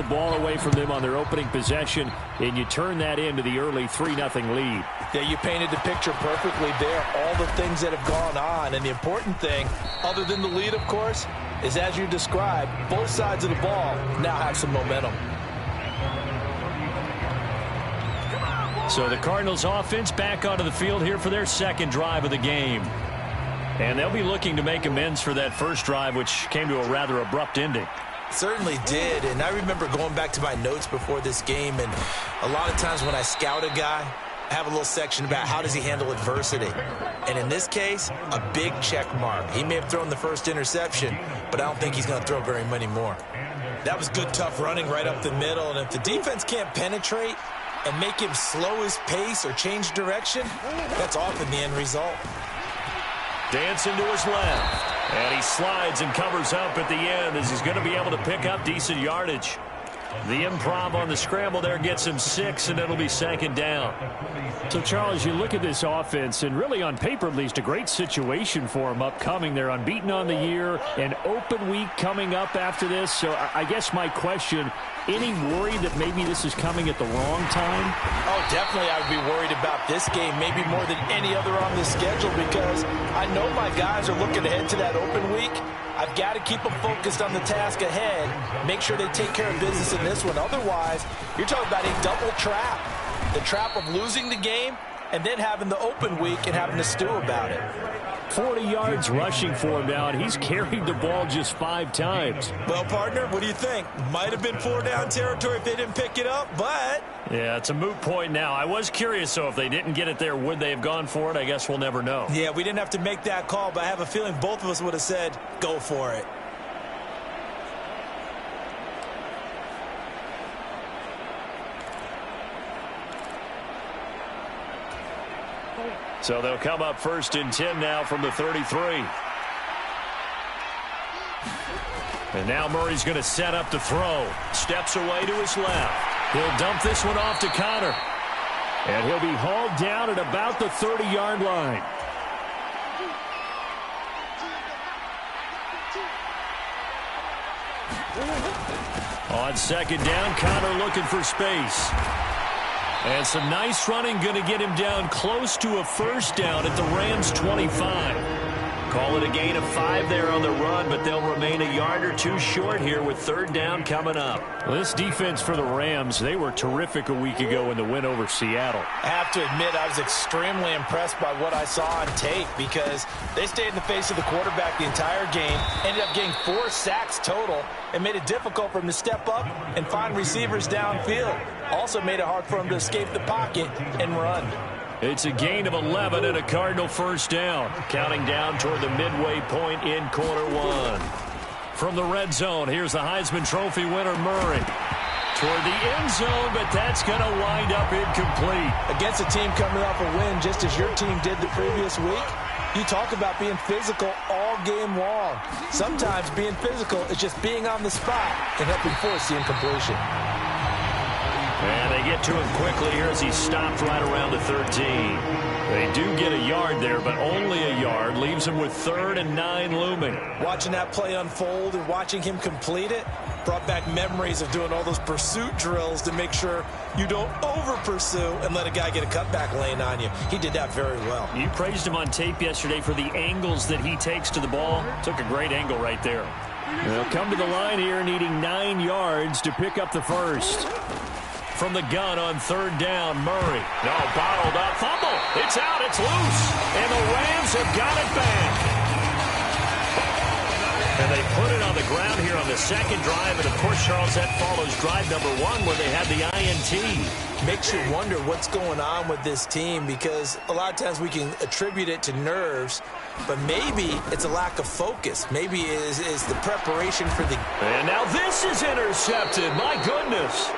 the ball away from them on their opening possession, and you turn that into the early 3-0 lead. Yeah, you painted the picture perfectly there. All the things that have gone on, and the important thing, other than the lead, of course, is as you described, both sides of the ball now have some momentum. So the Cardinals offense back onto the field here for their second drive of the game. And they'll be looking to make amends for that first drive, which came to a rather abrupt ending. Certainly did, and I remember going back to my notes before this game, and a lot of times when I scout a guy, I have a little section about how does he handle adversity. And in this case, a big check mark. He may have thrown the first interception, but I don't think he's going to throw very many more. That was good, tough running right up the middle, and if the defense can't penetrate and make him slow his pace or change direction, that's often the end result. Dancing to his left. And he slides and covers up at the end as he's going to be able to pick up decent yardage. The improv on the scramble there gets him 6, and it'll be second down. So, Charles, you look at this offense, and really on paper at least a great situation for them upcoming. They're unbeaten on the year, an open week coming up after this. So I guess my question, any worry that maybe this is coming at the wrong time? Oh, definitely I would be worried about this game, maybe more than any other on the schedule, because I know my guys are looking ahead to that open week. I've got to keep them focused on the task ahead, make sure they take care of business in this one. Otherwise, you're talking about a double trap. The trap of losing the game and then having the open week and having to stew about it. 40 yards rushing for him now, and he's carried the ball just 5 times. Well, partner, what do you think? Might have been 4-down territory if they didn't pick it up, but... Yeah, it's a moot point now. I was curious, so if they didn't get it there, would they have gone for it? I guess we'll never know. Yeah, we didn't have to make that call, but I have a feeling both of us would have said, go for it. So they'll come up 1st and 10 now from the 33. And now Murray's going to set up to throw. Steps away to his left. He'll dump this one off to Connor. And he'll be hauled down at about the 30-yard line. On second down, Connor looking for space. And some nice running going to get him down close to a first down at the Rams' 25. Call it a gain of 5 there on the run, but they'll remain a yard or 2 short here with 3rd down coming up. Well, this defense for the Rams, they were terrific a week ago in the win over Seattle. I have to admit, I was extremely impressed by what I saw on tape because they stayed in the face of the quarterback the entire game, ended up getting 4 sacks total, and made it difficult for him to step up and find receivers downfield. Also made it hard for him to escape the pocket and run. It's a gain of 11 and a Cardinal first down. Counting down toward the midway point in quarter 1. From the red zone, here's the Heisman Trophy winner, Murray. Toward the end zone, but that's going to wind up incomplete. Against a team coming off a win just as your team did the previous week, you talk about being physical all game long. Sometimes being physical is just being on the spot and helping force the incompletion. And they get to him quickly here as he's stopped right around the 13. They do get a yard there, but only a yard. Leaves him with 3rd and 9 looming. Watching that play unfold and watching him complete it brought back memories of doing all those pursuit drills to make sure you don't over-pursue and let a guy get a cutback lane on you. He did that very well. You praised him on tape yesterday for the angles that he takes to the ball. Took a great angle right there. They'll come to the line here needing 9 yards to pick up the first. From the gun on 3rd down, Murray. No, bottled up. Fumble. It's out. It's loose. And the Rams have got it back. And they put it on the ground here on the second drive. And, of course, Charles, that follows drive number 1 where they had the INT. Makes you wonder what's going on with this team because a lot of times we can attribute it to nerves, but maybe it's a lack of focus. Maybe it is the preparation for the... And now this is intercepted. My goodness.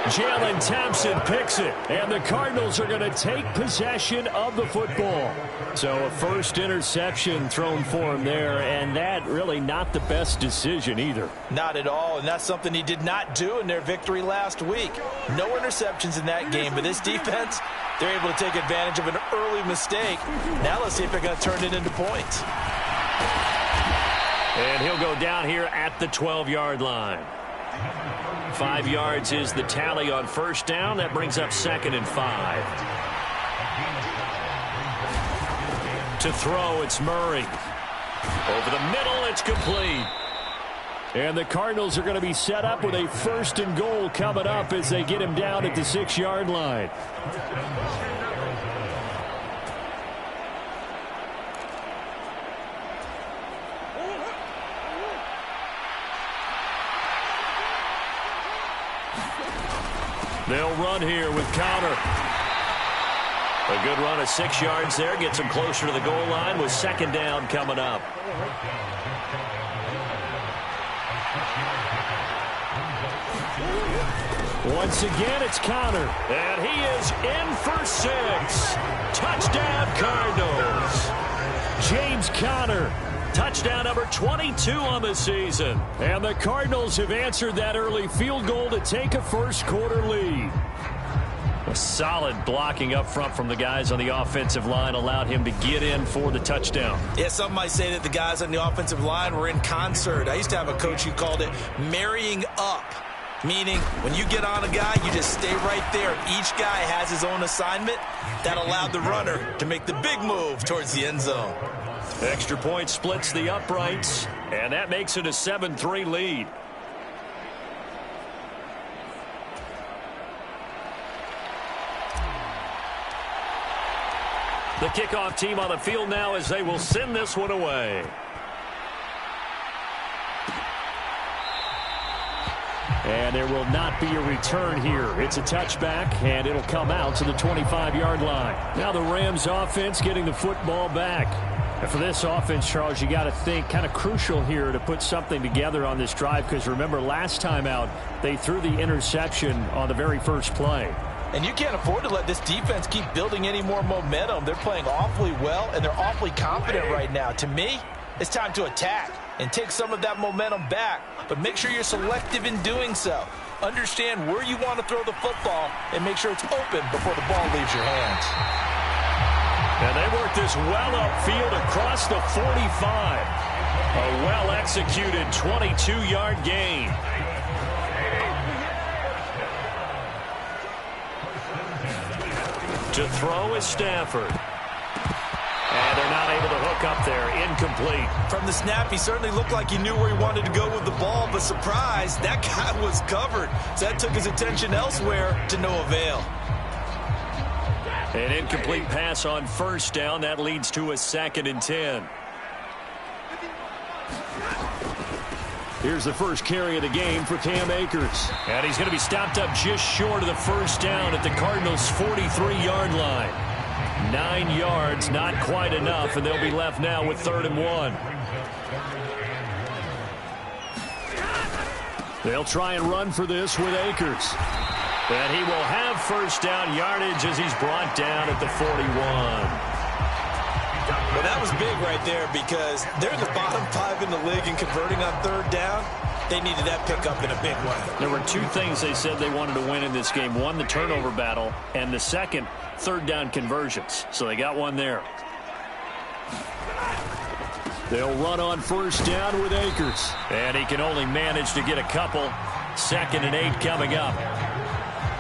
Jalen Thompson picks it, and the Cardinals are going to take possession of the football. So a first interception thrown for him there, and that really not the best decision either. Not at all, and that's something he did not do in their victory last week. No interceptions in that game, but this defense, they're able to take advantage of an early mistake. Now let's see if they're going to turn it into points. And he'll go down here at the 12-yard line. 5 yards is the tally on first down. That brings up 2nd and 5. To throw, it's Murray. Over the middle, it's complete. And the Cardinals are going to be set up with a 1st and goal coming up as they get him down at the 6-yard line. They'll run here with Connor. A good run of 6 yards there. Gets him closer to the goal line with 2nd down coming up. Once again, it's Connor. And he is in for 6. Touchdown, Cardinals. James Conner. Touchdown number 22 on the season. And the Cardinals have answered that early field goal to take a first-quarter lead. A solid blocking up front from the guys on the offensive line allowed him to get in for the touchdown. Yeah, some might say that the guys on the offensive line were in concert. I used to have a coach who called it marrying up, meaning when you get on a guy, you just stay right there. Each guy has his own assignment. That allowed the runner to make the big move towards the end zone. Extra point splits the uprights, and that makes it a 7-3 lead. The kickoff team on the field now as they will send this one away. And there will not be a return here. It's a touchback, and it'll come out to the 25-yard line. Now the Rams offense getting the football back. And for this offense, Charles, you got to think kind of crucial here to put something together on this drive, because remember last time out they threw the interception on the very first play. And you can't afford to let this defense keep building any more momentum. They're playing awfully well, and they're awfully confident right now. To me, it's time to attack and take some of that momentum back, but make sure you're selective in doing so. Understand where you want to throw the football and make sure it's open before the ball leaves your hands. And they work this well upfield across the 45. A well-executed 22-yard gain. To throw is Stafford. And they're not able to hook up there. Incomplete. From the snap, he certainly looked like he knew where he wanted to go with the ball, but surprise, that guy was covered. So that took his attention elsewhere to no avail. An incomplete pass on first down. That leads to a 2nd and 10. Here's the first carry of the game for Cam Akers. And he's going to be stopped up just short of the first down at the Cardinals' 43-yard line. 9 yards, not quite enough, and they'll be left now with 3rd and 1. They'll try and run for this with Akers. And he will have first down yardage as he's brought down at the 41. Well, that was big right there because they're in the bottom 5 in the league in converting on 3rd down. They needed that pickup in a big way. There were 2 things they said they wanted to win in this game. One, the turnover battle, and the second, 3rd down conversions. So they got one there. They'll run on first down with Akers. And he can only manage to get a couple. 2nd and 8 coming up.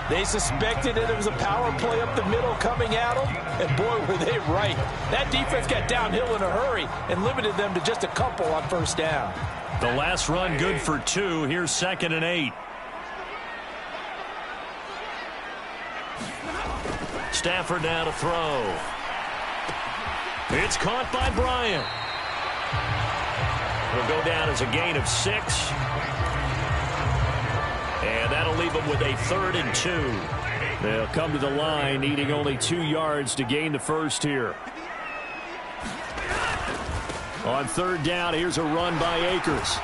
They suspected that it was a power play up the middle coming at them, and boy, were they right. That defense got downhill in a hurry and limited them to just a couple on first down. The last run good for 2. Here's 2nd and 8. Stafford now to throw. It's caught by Bryant. It'll go down as a gain of 6. And that'll leave them with a 3rd and 2. They'll come to the line, needing only 2 yards to gain the first here. On 3rd down, here's a run by Akers.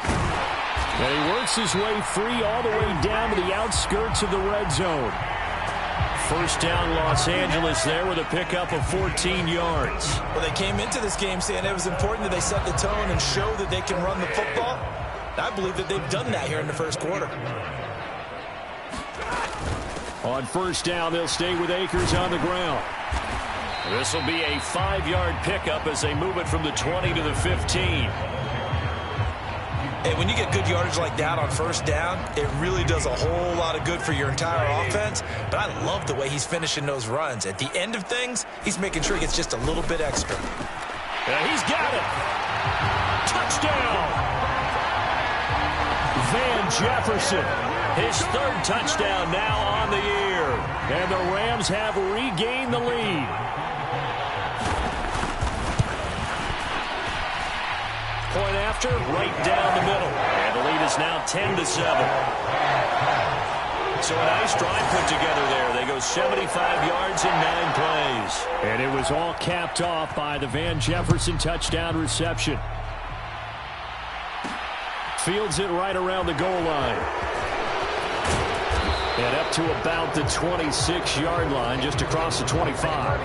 And he works his way free all the way down to the outskirts of the red zone. First down, Los Angeles there with a pickup of 14 yards. Well, they came into this game saying it was important that they set the tone and show that they can run the football. I believe that they've done that here in the first quarter. On first down, they'll stay with Akers on the ground. This will be a 5-yard pickup as they move it from the 20 to the 15. And when you get good yardage like that on first down, it really does a whole lot of good for your entire offense. But I love the way he's finishing those runs. At the end of things, he's making sure he gets just a little bit extra. Yeah, he's got it. Touchdown. Van Jefferson, his third touchdown now on the year. And the Rams have regained the lead. Point after, right down the middle. And the lead is now 10-7. So a nice drive put together there. They go 75 yards in 9 plays. And it was all capped off by the Van Jefferson touchdown reception. Fields it right around the goal line. And up to about the 26-yard line, just across the 25.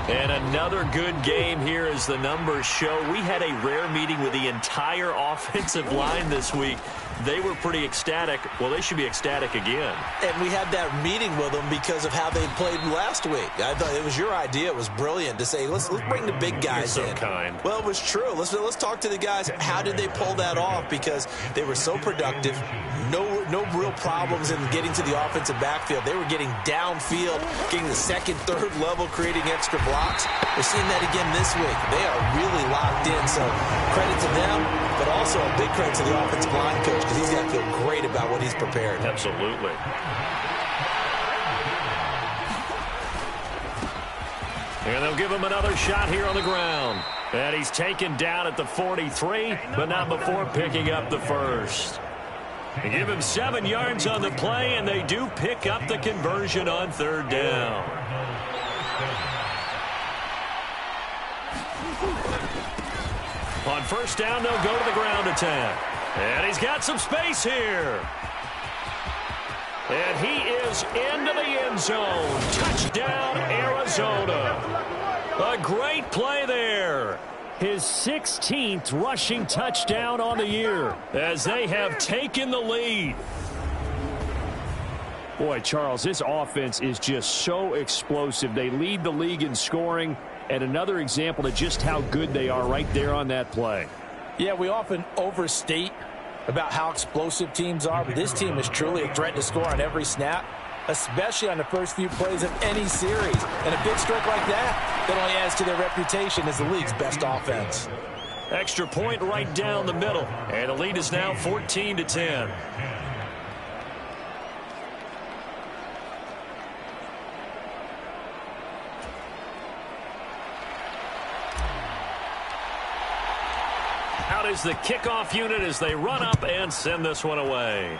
And another good game here as the numbers show. We had a rare meeting with the entire offensive line this week. They were pretty ecstatic. Well, they should be ecstatic again. And we had that meeting with them because of how they played last week. I thought it was your idea. It was brilliant to say, let's bring the big guys You're so in. kind. Well, it was true. Let's talk to the guys. How did they pull that off? Because they were so productive. No real problems in getting to the offensive backfield. They were getting downfield, getting the second, third level, creating extra blocks. We're seeing that again this week. They are really locked in. So credit to them, but also a big credit to the offensive line coach, because he's got to feel great about what he's prepared. Absolutely. And they'll give him another shot here on the ground. And he's taken down at the 43, but not before picking up the first. They give him 7 yards on the play, and they do pick up the conversion on third down. On first down, they'll go to the ground attack. And he's got some space here. And he is into the end zone. Touchdown, Arizona. A great play there. His 16th rushing touchdown on the year as they have taken the lead. Boy, Charles, this offense is just so explosive. They lead the league in scoring, and another example of just how good they are right there on that play. Yeah, we often overstate about how explosive teams are, but this team is truly a threat to score on every snap, especially on the first few plays of any series. And a big stroke like that only adds to their reputation as the league's best offense. Extra point right down the middle, and the lead is now 14-10. Out is the kickoff unit as they run up and send this one away.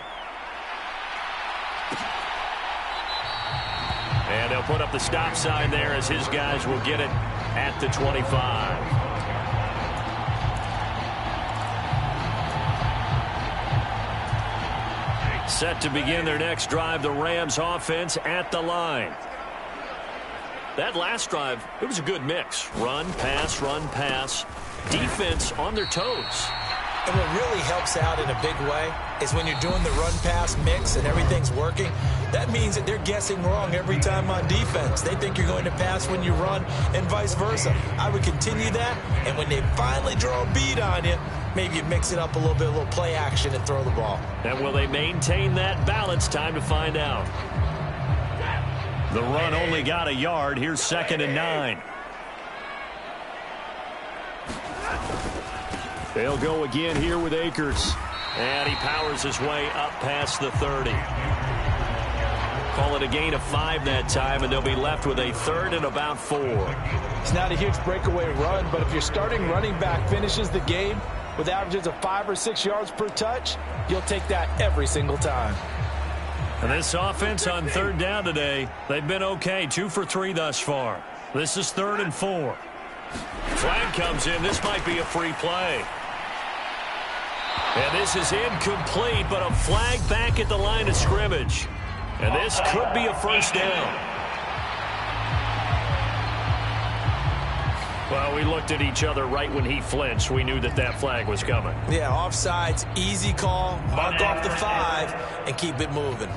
And they'll put up the stop sign there as his guys will get it at the 25. Set to begin their next drive, the Rams offense at the line. That last drive, it was a good mix. Run, pass, defense on their toes. And what really helps out in a big way is when you're doing the run-pass mix and everything's working, that means that they're guessing wrong every time on defense. They think you're going to pass when you run and vice versa. I would continue that, and when they finally draw a bead on you, maybe you mix it up a little play action and throw the ball. And will they maintain that balance? Time to find out. The run only got a yard. Here's 2nd and 9. They'll go again here with Akers. And he powers his way up past the 30. Call it a gain of 5 that time, and they'll be left with a 3rd and about 4. It's not a huge breakaway run, but if your starting running back finishes the game with averages of 5 or 6 yards per touch, you'll take that every single time. And this offense on 3rd down today, they've been okay. 2 for 3 thus far. This is 3rd and 4. Flag comes in. This might be a free play. And this is incomplete, but a flag back at the line of scrimmage. And this could be a first down. Well, we looked at each other right when he flinched. We knew that that flag was coming. Yeah, offsides, easy call, mark off the 5, and keep it moving.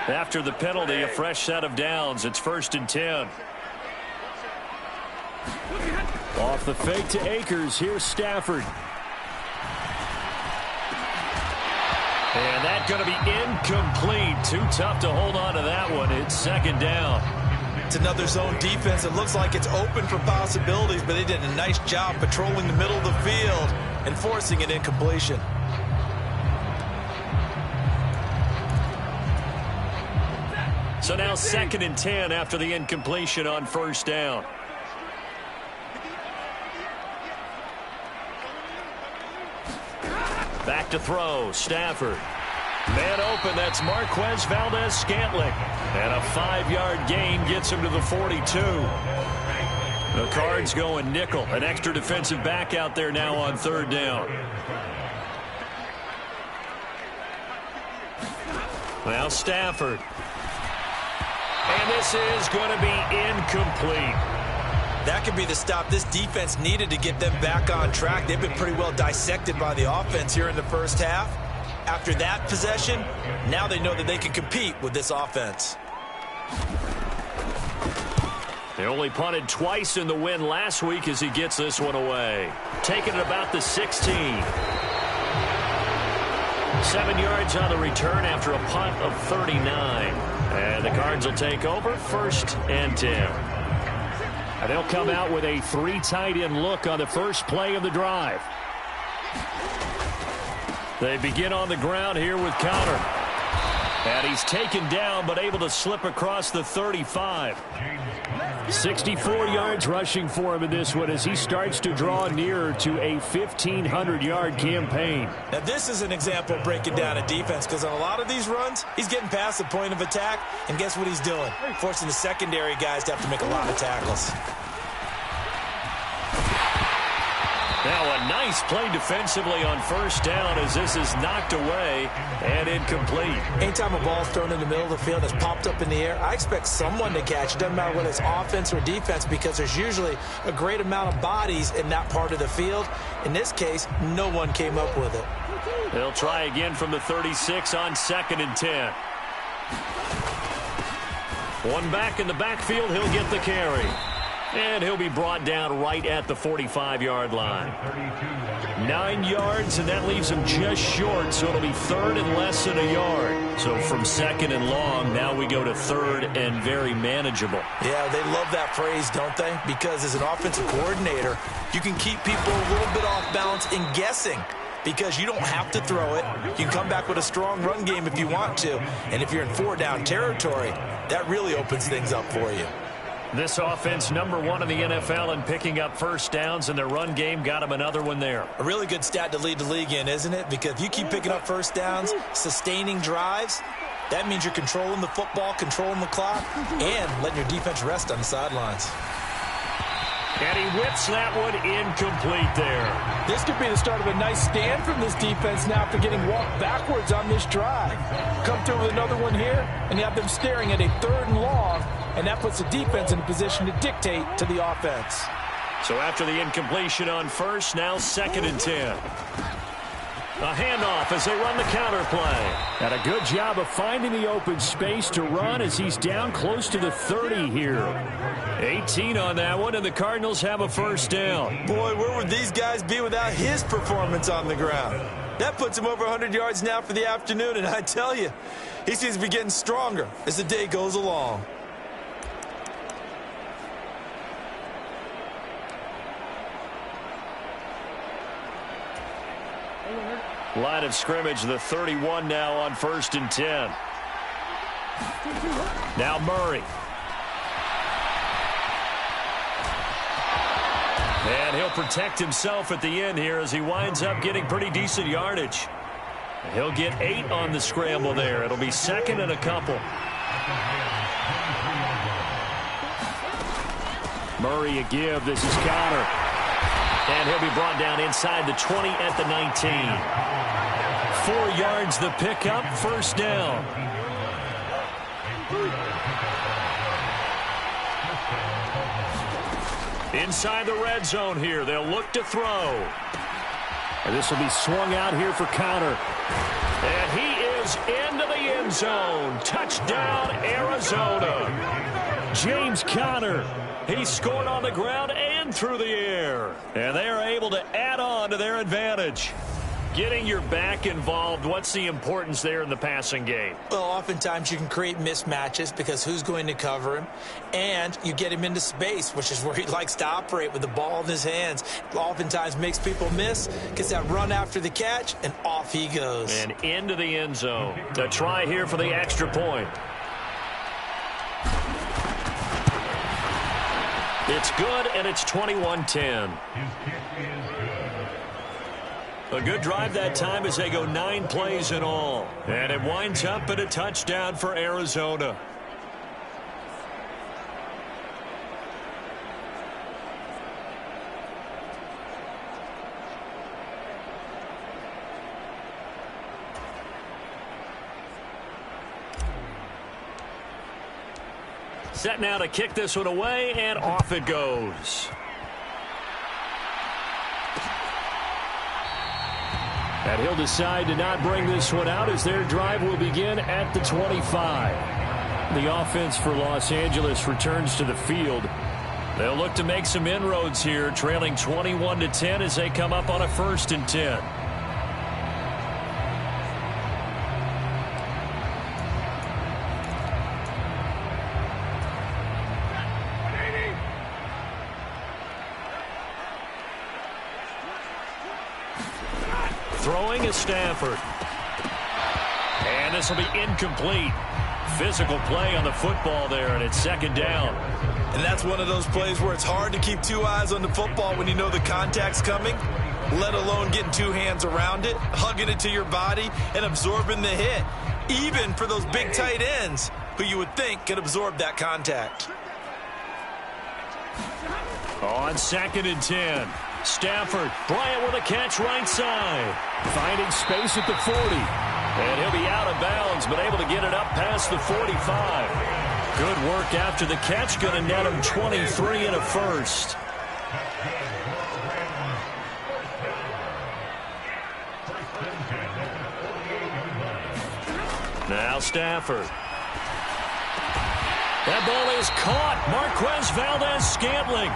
After the penalty, a fresh set of downs. It's 1st and 10. Off the fake to Akers. Here's Stafford. And that's going to be incomplete. Too tough to hold on to that one. It's 2nd down. It's another zone defense. It looks like it's open for possibilities, but they did a nice job patrolling the middle of the field and forcing an incompletion. So now 2nd and 10 after the incompletion on 1st down. Back to throw. Stafford. Man open. That's Marquez Valdez-Scantling. And a 5-yard gain gets him to the 42. The Cards going nickel. An extra defensive back out there now on 3rd down. Now Stafford. And this is going to be incomplete. That could be the stop this defense needed to get them back on track. They've been pretty well dissected by the offense here in the first half. After that possession, now they know that they can compete with this offense. They only punted twice in the win last week as he gets this one away. Taking it about the 16. 7 yards on the return after a punt of 39. And the Cards will take over 1st and 10. And they'll come out with a 3 tight end look on the first play of the drive. They begin on the ground here with Connor. And he's taken down but able to slip across the 35. 64 yards rushing for him in this one as he starts to draw nearer to a 1,500-yard campaign. Now this is an example of breaking down a defense, because on a lot of these runs, he's getting past the point of attack, and guess what he's doing? Forcing the secondary guys to have to make a lot of tackles. Now a nice play defensively on 1st down as this is knocked away and incomplete. Anytime a ball's thrown in the middle of the field that's popped up in the air, I expect someone to catch it. Doesn't matter whether it's offense or defense, because there's usually a great amount of bodies in that part of the field. In this case, no one came up with it. They'll try again from the 36 on 2nd and 10. One back in the backfield, he'll get the carry. And he'll be brought down right at the 45-yard line. 9 yards, and that leaves him just short, so it'll be 3rd and less than a yard. So from 2nd and long, now we go to 3rd and very manageable. Yeah, they love that phrase, don't they? Because as an offensive coordinator, you can keep people a little bit off balance in guessing, because you don't have to throw it. You can come back with a strong run game if you want to. And if you're in 4-down territory, that really opens things up for you. This offense, #1 in the NFL in picking up 1st downs, and their run game got him another one there. A really good stat to lead the league in, isn't it? Because if you keep picking up 1st downs, sustaining drives, that means you're controlling the football, controlling the clock, and letting your defense rest on the sidelines. And he whips that one incomplete there. This could be the start of a nice stand from this defense now after getting walked backwards on this drive. Come through with another one here, and you have them staring at a 3rd and long, and that puts the defense in a position to dictate to the offense. So after the incompletion on 1st, now 2nd and 10. A handoff as they run the counter play. And a good job of finding the open space to run as he's down close to the 30 here. 18 on that one, and the Cardinals have a 1st down. Boy, where would these guys be without his performance on the ground? That puts him over 100 yards now for the afternoon, and I tell you, he seems to be getting stronger as the day goes along. Line of scrimmage, the 31 now on 1st and 10. Now Murray. And he'll protect himself at the end here as he winds up getting pretty decent yardage. He'll get 8 on the scramble there. It'll be 2nd and a couple. Murray a give. This is Connor. And he'll be brought down inside the 20 at the 19. 4 yards the pickup, 1st down. Inside the red zone here. They'll look to throw. And this will be swung out here for Connor. And he is into the end end zone. Touchdown, Arizona. James Conner. He scored on the ground and through the air. And they are able to add on to their advantage. Getting your back involved, what's the importance there in the passing game? Well, oftentimes you can create mismatches because who's going to cover him? And you get him into space, which is where he likes to operate with the ball in his hands. Oftentimes makes people miss, gets that run after the catch, and off he goes. And into the end zone. A try here for the extra point. It's good, and it's 21-10. A good drive that time as they go 9 plays in all. And it winds up at a touchdown for Arizona. Set now to kick this one away, and off it goes. And he'll decide to not bring this one out as their drive will begin at the 25. The offense for Los Angeles returns to the field. They'll look to make some inroads here, trailing 21-10 as they come up on a 1st and 10. Throwing is Stafford. And this will be incomplete. Physical play on the football there, and it's 2nd down. And that's one of those plays where it's hard to keep 2 eyes on the football when you know the contact's coming, let alone getting 2 hands around it, hugging it to your body, and absorbing the hit, even for those big tight ends who you would think could absorb that contact. On 2nd and 10. Stafford, Bryant with a catch right side. Finding space at the 40. And he'll be out of bounds, but able to get it up past the 45. Good work after the catch. Going to net him 23 and a 1st. Now Stafford. That ball is caught. Marquez Valdez-Scantling.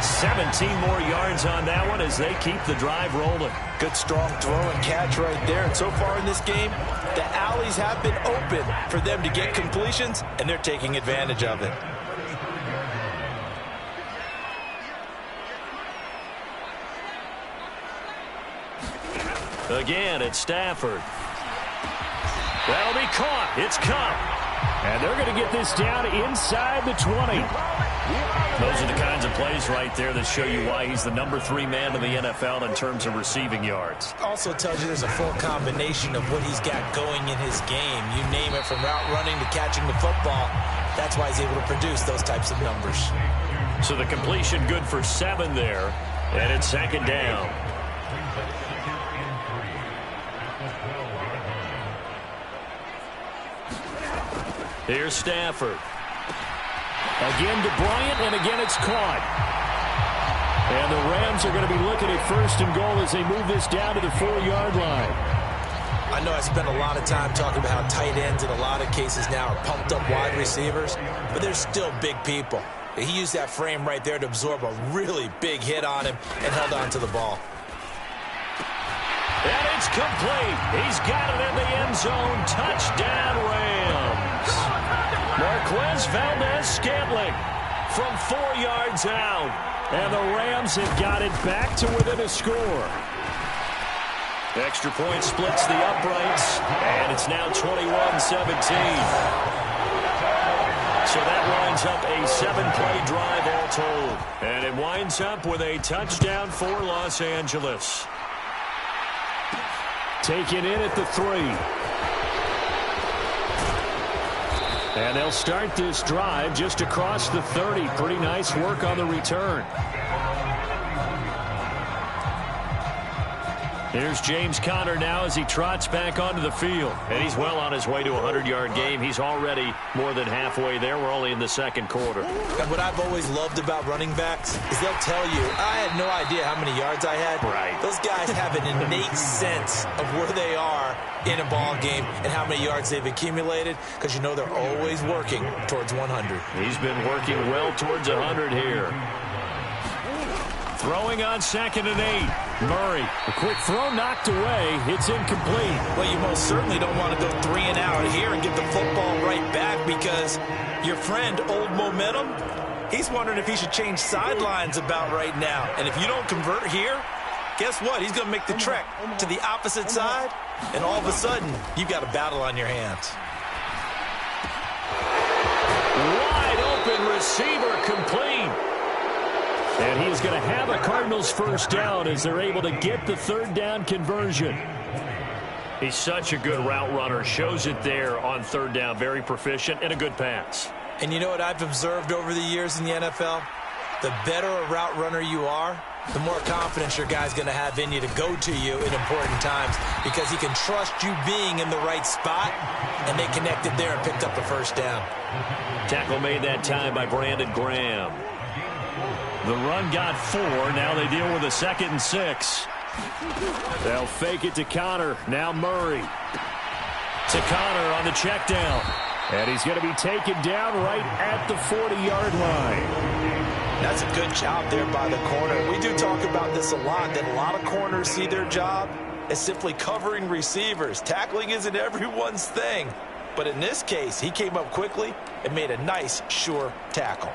17 more yards on that one as they keep the drive rolling. Good strong throw and catch right there. And so far in this game, the alleys have been open for them to get completions, and they're taking advantage of it. Again, it's Stafford. That'll be caught. It's Cup. And they're going to get this down inside the 20. Those are the kinds of plays right there that show you why he's the number 3 man in the NFL in terms of receiving yards. Also tells you there's a full combination of what he's got going in his game. You name it, from route running to catching the football. That's why he's able to produce those types of numbers. So the completion good for 7 there, and it's 2nd down. Here's Stafford. Again to Bryant, and again it's caught. And the Rams are going to be looking at 1st and goal as they move this down to the 4-yard line. I know I spent a lot of time talking about how tight ends in a lot of cases now are pumped up wide receivers, but they're still big people. He used that frame right there to absorb a really big hit on him and held on to the ball. And it's complete. He's got it in the end zone. Touchdown, Rams. Marquez Valdez-Scantling from 4 yards out. And the Rams have got it back to within a score. Extra point splits the uprights. And it's now 21-17. So that winds up a 7-play drive all told. And it winds up with a touchdown for Los Angeles. Taken in at the 3. And they'll start this drive just across the 30. Pretty nice work on the return. Here's James Conner now as he trots back onto the field. And he's well on his way to a 100-yard game. He's already more than halfway there. We're only in the second quarter. And what I've always loved about running backs is they'll tell you, I had no idea how many yards I had. Right. Those guys have an innate sense of where they are in a ball game and how many yards they've accumulated, because you know they're always working towards 100. He's been working well towards 100 here. Throwing on 2nd and 8. Murray, a quick throw knocked away. It's incomplete. Well, you most certainly don't want to go 3 and out here and get the football right back, because your friend, Old Momentum, he's wondering if he should change sidelines about right now. And if you don't convert here, guess what? He's going to make the trek to the opposite side, and all of a sudden, you've got a battle on your hands. Wide open receiver, complete. And he's going to have a Cardinals first down as they're able to get the 3rd down conversion. He's such a good route runner. Shows it there on 3rd down. Very proficient and a good pass. And you know what I've observed over the years in the NFL? The better a route runner you are, the more confidence your guy's going to have in you to go to you in important times, because he can trust you being in the right spot, and they connected there and picked up the first down. Tackle made that time by Brandon Graham. The run got 4. Now they deal with a 2nd and 6. They'll fake it to Conner. Now Murray. To Conner on the check down. And he's going to be taken down right at the 40-yard line. That's a good job there by the corner. We do talk about this a lot, that a lot of corners see their job as simply covering receivers. Tackling isn't everyone's thing. But in this case, he came up quickly and made a nice, sure tackle.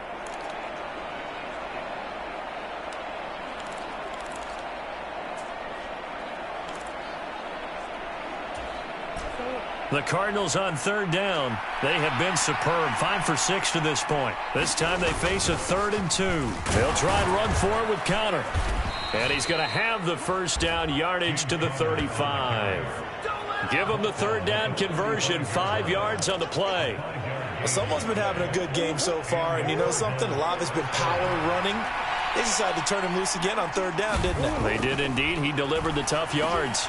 The Cardinals on 3rd down. They have been superb. 5 for 6 to this point. This time they face a 3rd and 2. They'll try and run for it with Conner. And he's going to have the first down, yardage to the 35. Give him the 3rd down conversion. 5 yards on the play. Well, someone's been having a good game so far, and you know something? A lot of it's been power running. They decided to turn him loose again on 3rd down, didn't they? They did indeed. He delivered the tough yards.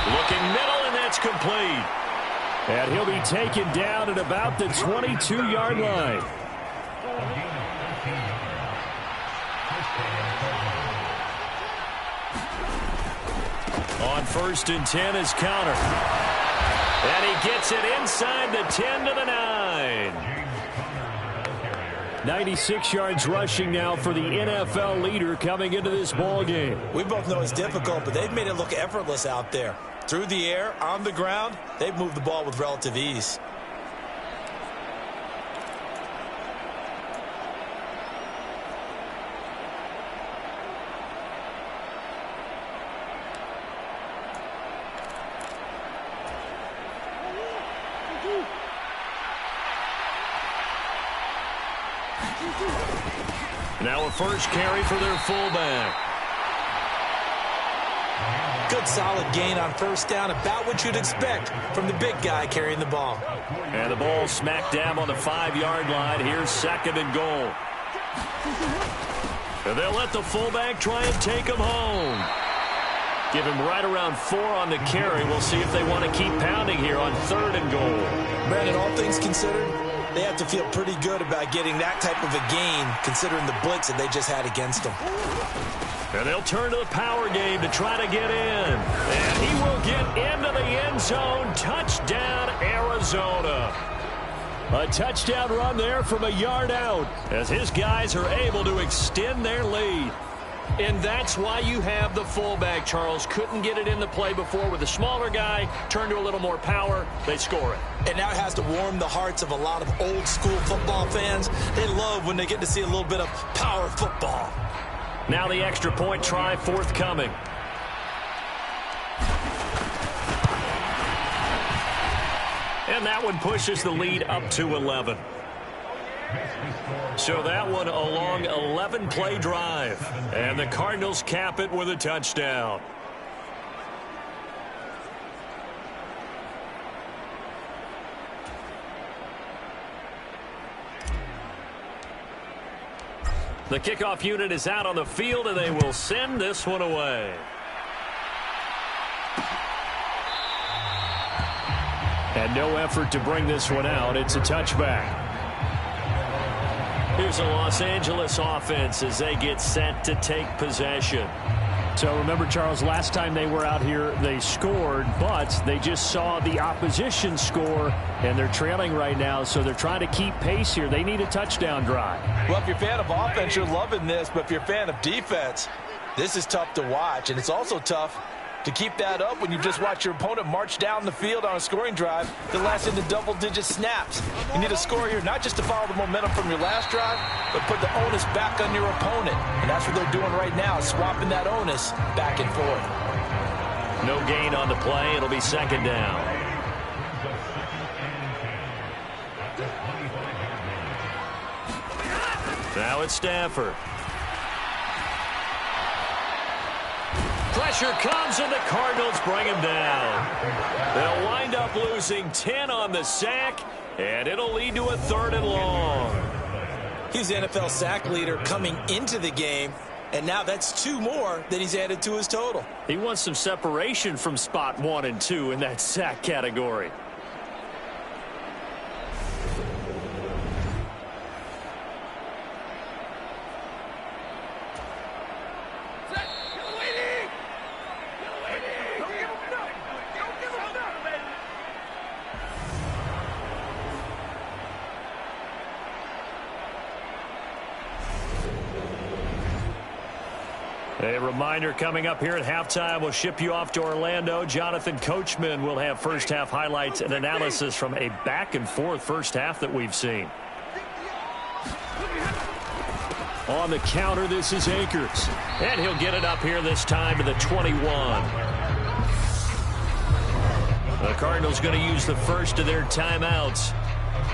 Looking middle, and that's complete. And he'll be taken down at about the 22-yard line. On 1st and 10 is Conner. And he gets it inside the 10 to the 9. 96 yards rushing now for the NFL leader coming into this ball game. We both know it's difficult, but they've made it look effortless out there. Through the air, on the ground, they've moved the ball with relative ease. Now a first carry for their fullback. Good solid gain on 1st down, about what you'd expect from the big guy carrying the ball. And the ball smack dab on the 5-yard line. Here's 2nd and goal. And they'll let the fullback try and take him home. Give him right around 4 on the carry. We'll see if they want to keep pounding here on 3rd and goal. Brandon, all things considered, they have to feel pretty good about getting that type of a gain, considering the blitz that they just had against them. And they'll turn to the power game to try to get in. And he will get into the end zone. Touchdown, Arizona. A touchdown run there from a yard out as his guys are able to extend their lead. And that's why you have the fullback, Charles. Couldn't get it in the play before with a smaller guy. Turn to a little more power. They score it. And now it has to warm the hearts of a lot of old school football fans. They love when they get to see a little bit of power football. Now the extra point try forthcoming. And that one pushes the lead up to 11. So that one a long 11-play drive. And the Cardinals cap it with a touchdown. The kickoff unit is out on the field, and they will send this one away. And no effort to bring this one out. It's a touchback. Here's a Los Angeles offense as they get set to take possession. So remember, Charles, last time they were out here, they scored, but they just saw the opposition score, and they're trailing right now, so they're trying to keep pace here. They need a touchdown drive. Well, if you're a fan of offense, you're loving this, but if you're a fan of defense, this is tough to watch, and it's also tough to keep that up when you just watch your opponent march down the field on a scoring drive that lasts into double-digit snaps. You need a score here, not just to follow the momentum from your last drive, but put the onus back on your opponent. And that's what they're doing right now, swapping that onus back and forth. No gain on the play. It'll be second down. Now it's Stafford. Pressure comes, and the Cardinals bring him down. They'll wind up losing 10 on the sack, and it'll lead to a 3rd and long. He's the NFL sack leader coming into the game, and now that's 2 more that he's added to his total. He wants some separation from spot 1 and 2 in that sack category. A reminder coming up here at halftime. We'll ship you off to Orlando. Jonathan Coachman will have first-half highlights and analysis from a back-and-forth first half that we've seen. On the counter, this is Akers. And he'll get it up here this time to the 21. The Cardinals going to use the first of their timeouts.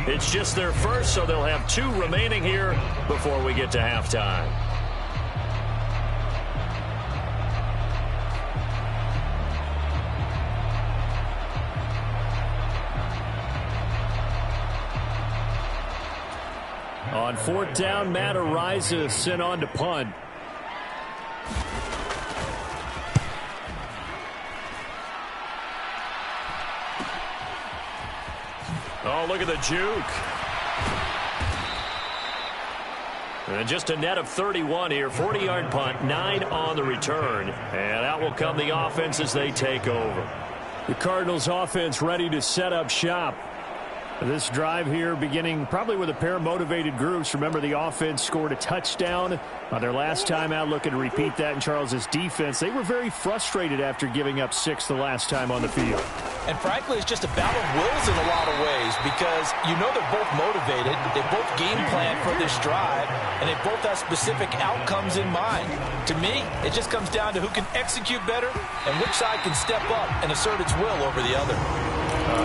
It's just their first, so they'll have 2 remaining here before we get to halftime. On 4th down, Matt Ariza sent on to punt. Oh, look at the juke. And just a net of 31 here. 40-yard punt, 9 on the return. And out will come the offense as they take over. The Cardinals offense ready to set up shop. This drive here beginning probably with a pair of motivated groups. Remember, the offense scored a touchdown on their last time out, looking to repeat that in Charles's defense. They were very frustrated after giving up 6 the last time on the field. And frankly, it's just a battle of wills in a lot of ways because you know they're both motivated. They both game plan for this drive, and they both have specific outcomes in mind. To me, it just comes down to who can execute better and which side can step up and assert its will over the other.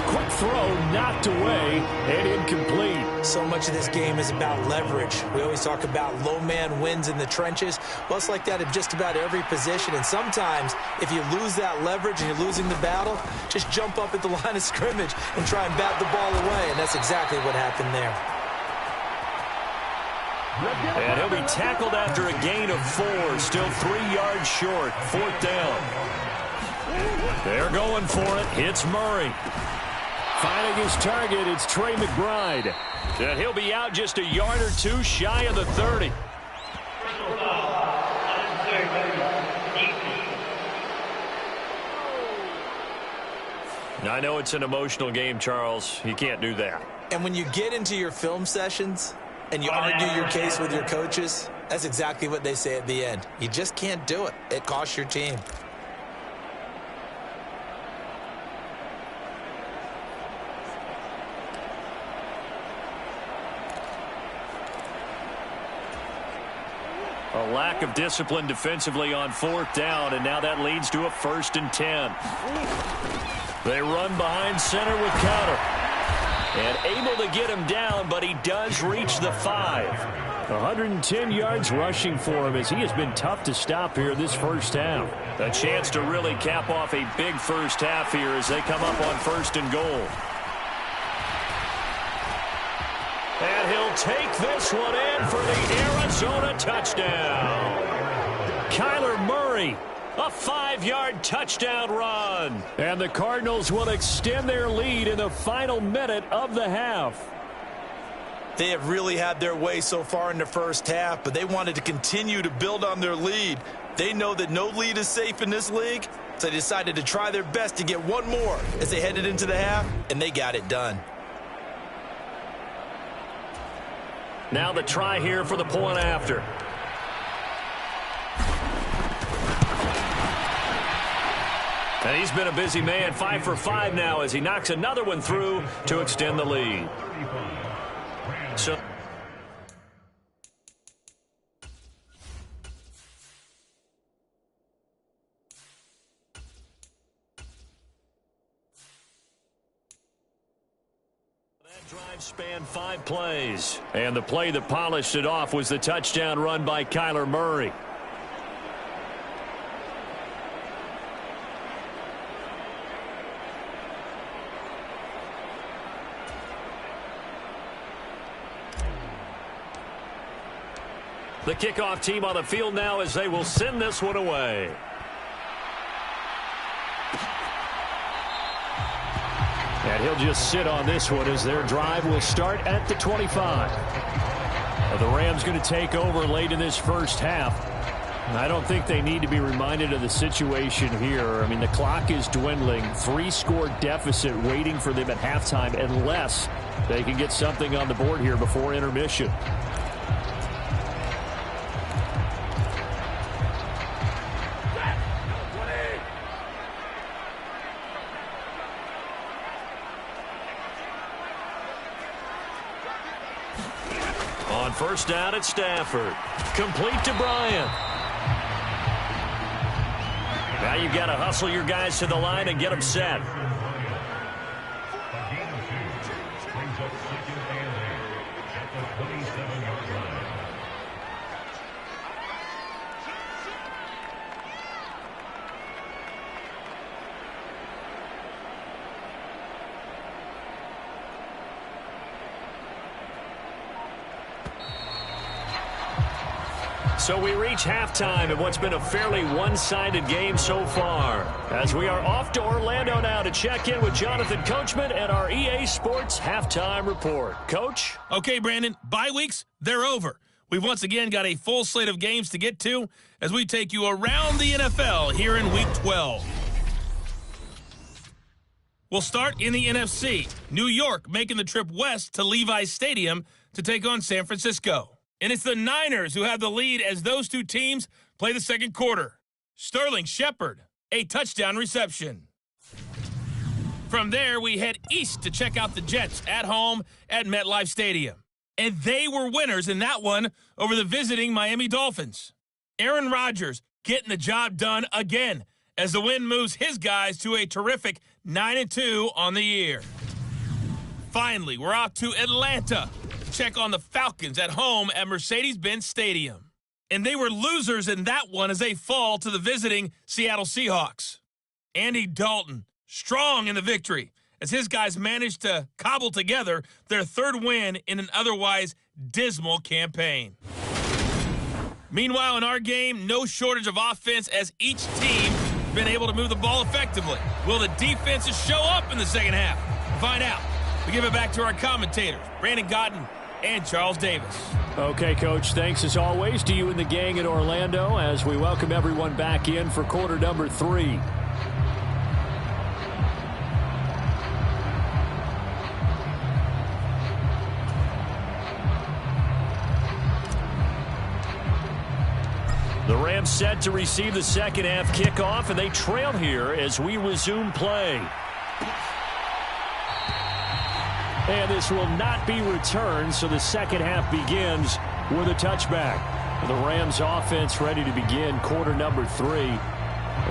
Quick throw, knocked away, and incomplete. So much of this game is about leverage. We always talk about low man wins in the trenches. Well, it's like that in just about every position. And sometimes, if you lose that leverage and you're losing the battle, just jump up at the line of scrimmage and try and bat the ball away. And that's exactly what happened there. And he'll be tackled after a gain of 4, still 3 yards short. 4th down. They're going for it. It's Murray. Finding his target, it's Trey McBride. And he'll be out just a yard or 2 shy of the 30. I know it's an emotional game, Charles. You can't do that. And when you get into your film sessions and you argue your case with your coaches, that's exactly what they say at the end. You just can't do it. It costs your team. A lack of discipline defensively on 4th down, and now that leads to a 1st and 10. They run behind center with counter. And able to get him down, but he does reach the 5. 110 yards rushing for him as he has been tough to stop here this first half. A chance to really cap off a big first half here as they come up on 1st and goal. And he'll take this one in for the Arizona touchdown. Kyler Murray A 5-yard touchdown run. And the Cardinals will extend their lead in the final minute of the half. They have really had their way so far in the first half, but they wanted to continue to build on their lead. They know that no lead is safe in this league, so they decided to try their best to get one more as they headed into the half, and they got it done. Now the try here for the point after. And he's been a busy man, 5 for 5 now as he knocks another one through to extend the lead. So that drive spanned 5 plays. And the play that polished it off was the touchdown run by Kyler Murray. The kickoff team on the field now as they will send this one away. And he'll just sit on this one as their drive will start at the 25. The Rams going to take over late in this first half. I don't think they need to be reminded of the situation here. I mean, the clock is dwindling. 3-score deficit waiting for them at halftime unless they can get something on the board here before intermission. On first down at Stafford. Complete to Bryant. Now you've got to hustle your guys to the line and get them set. So we reach halftime in what's been a fairly one-sided game so far. As we are off to Orlando now to check in with Jonathan Coachman and our EA Sports Halftime Report. Coach? Okay, Brandon, bye weeks, they're over. We've once again got a full slate of games to get to as we take you around the NFL here in Week 12. We'll start in the NFC. New York making the trip west to Levi's Stadium to take on San Francisco. And it's the Niners who have the lead as those two teams play the second quarter. Sterling Shepard, a touchdown reception. From there, we head east to check out the Jets at home at MetLife Stadium. And they were winners in that one over the visiting Miami Dolphins. Aaron Rodgers getting the job done again as the win moves his guys to a terrific 9-2 on the year. Finally, we're out to Atlanta. Check on the Falcons at home at Mercedes-Benz Stadium. And they were losers in that one as they fall to the visiting Seattle Seahawks. Andy Dalton, strong in the victory, as his guys managed to cobble together their third win in an otherwise dismal campaign. Meanwhile, in our game, no shortage of offense as each team has been able to move the ball effectively. Will the defenses show up in the second half? Find out. We give it back to our commentators, Brandon Godden and Charles Davis. Okay, Coach, thanks as always to you and the gang in Orlando as we welcome everyone back in for quarter number 3. The Rams set to receive the second half kickoff, and they trail here as we resume play. And this will not be returned, so the second half begins with a touchback. The Rams offense ready to begin quarter number 3.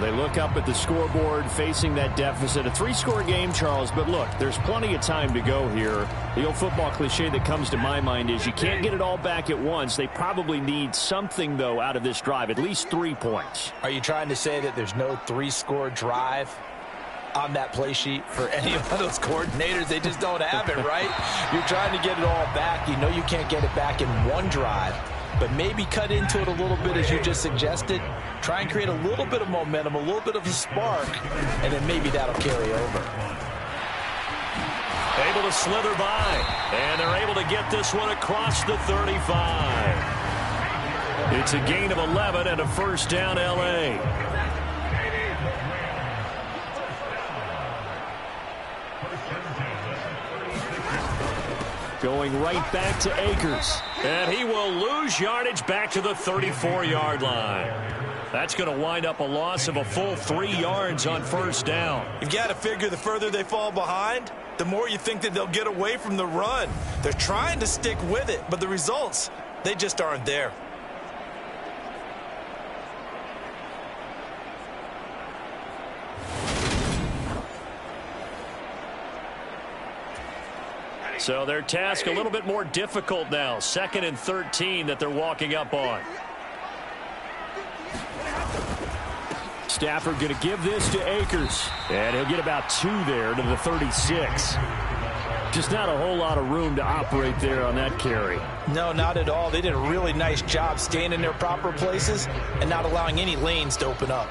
They look up at the scoreboard facing that deficit. A 3-score game, Charles, but look, there's plenty of time to go here. The old football cliche that comes to my mind is you can't get it all back at once. They probably need something, though, out of this drive, at least 3 points. Are you trying to say that there's no 3-score drive on that play sheet for any of those coordinators? They just don't have it, right? You're trying to get it all back. You know you can't get it back in one drive. but maybe cut into it a little bit as you just suggested. Try and create a little bit of momentum, a little bit of a spark, and then maybe that'll carry over. Able to slither by, and they're able to get this one across the 35. It's a gain of 11 and a first down, L.A. Going right back to Akers. And he will lose yardage back to the 34-yard line. That's going to wind up a loss of a full 3 yards on first down. You've got to figure the further they fall behind, the more you think that they'll get away from the run. They're trying to stick with it, but the results, they just aren't there. So their task a little bit more difficult now. 2nd and 13 that they're walking up on. Stafford going to give this to Akers. And he'll get about 2 there to the 36. Just not a whole lot of room to operate there on that carry. No, not at all. They did a really nice job staying in their proper places and not allowing any lanes to open up.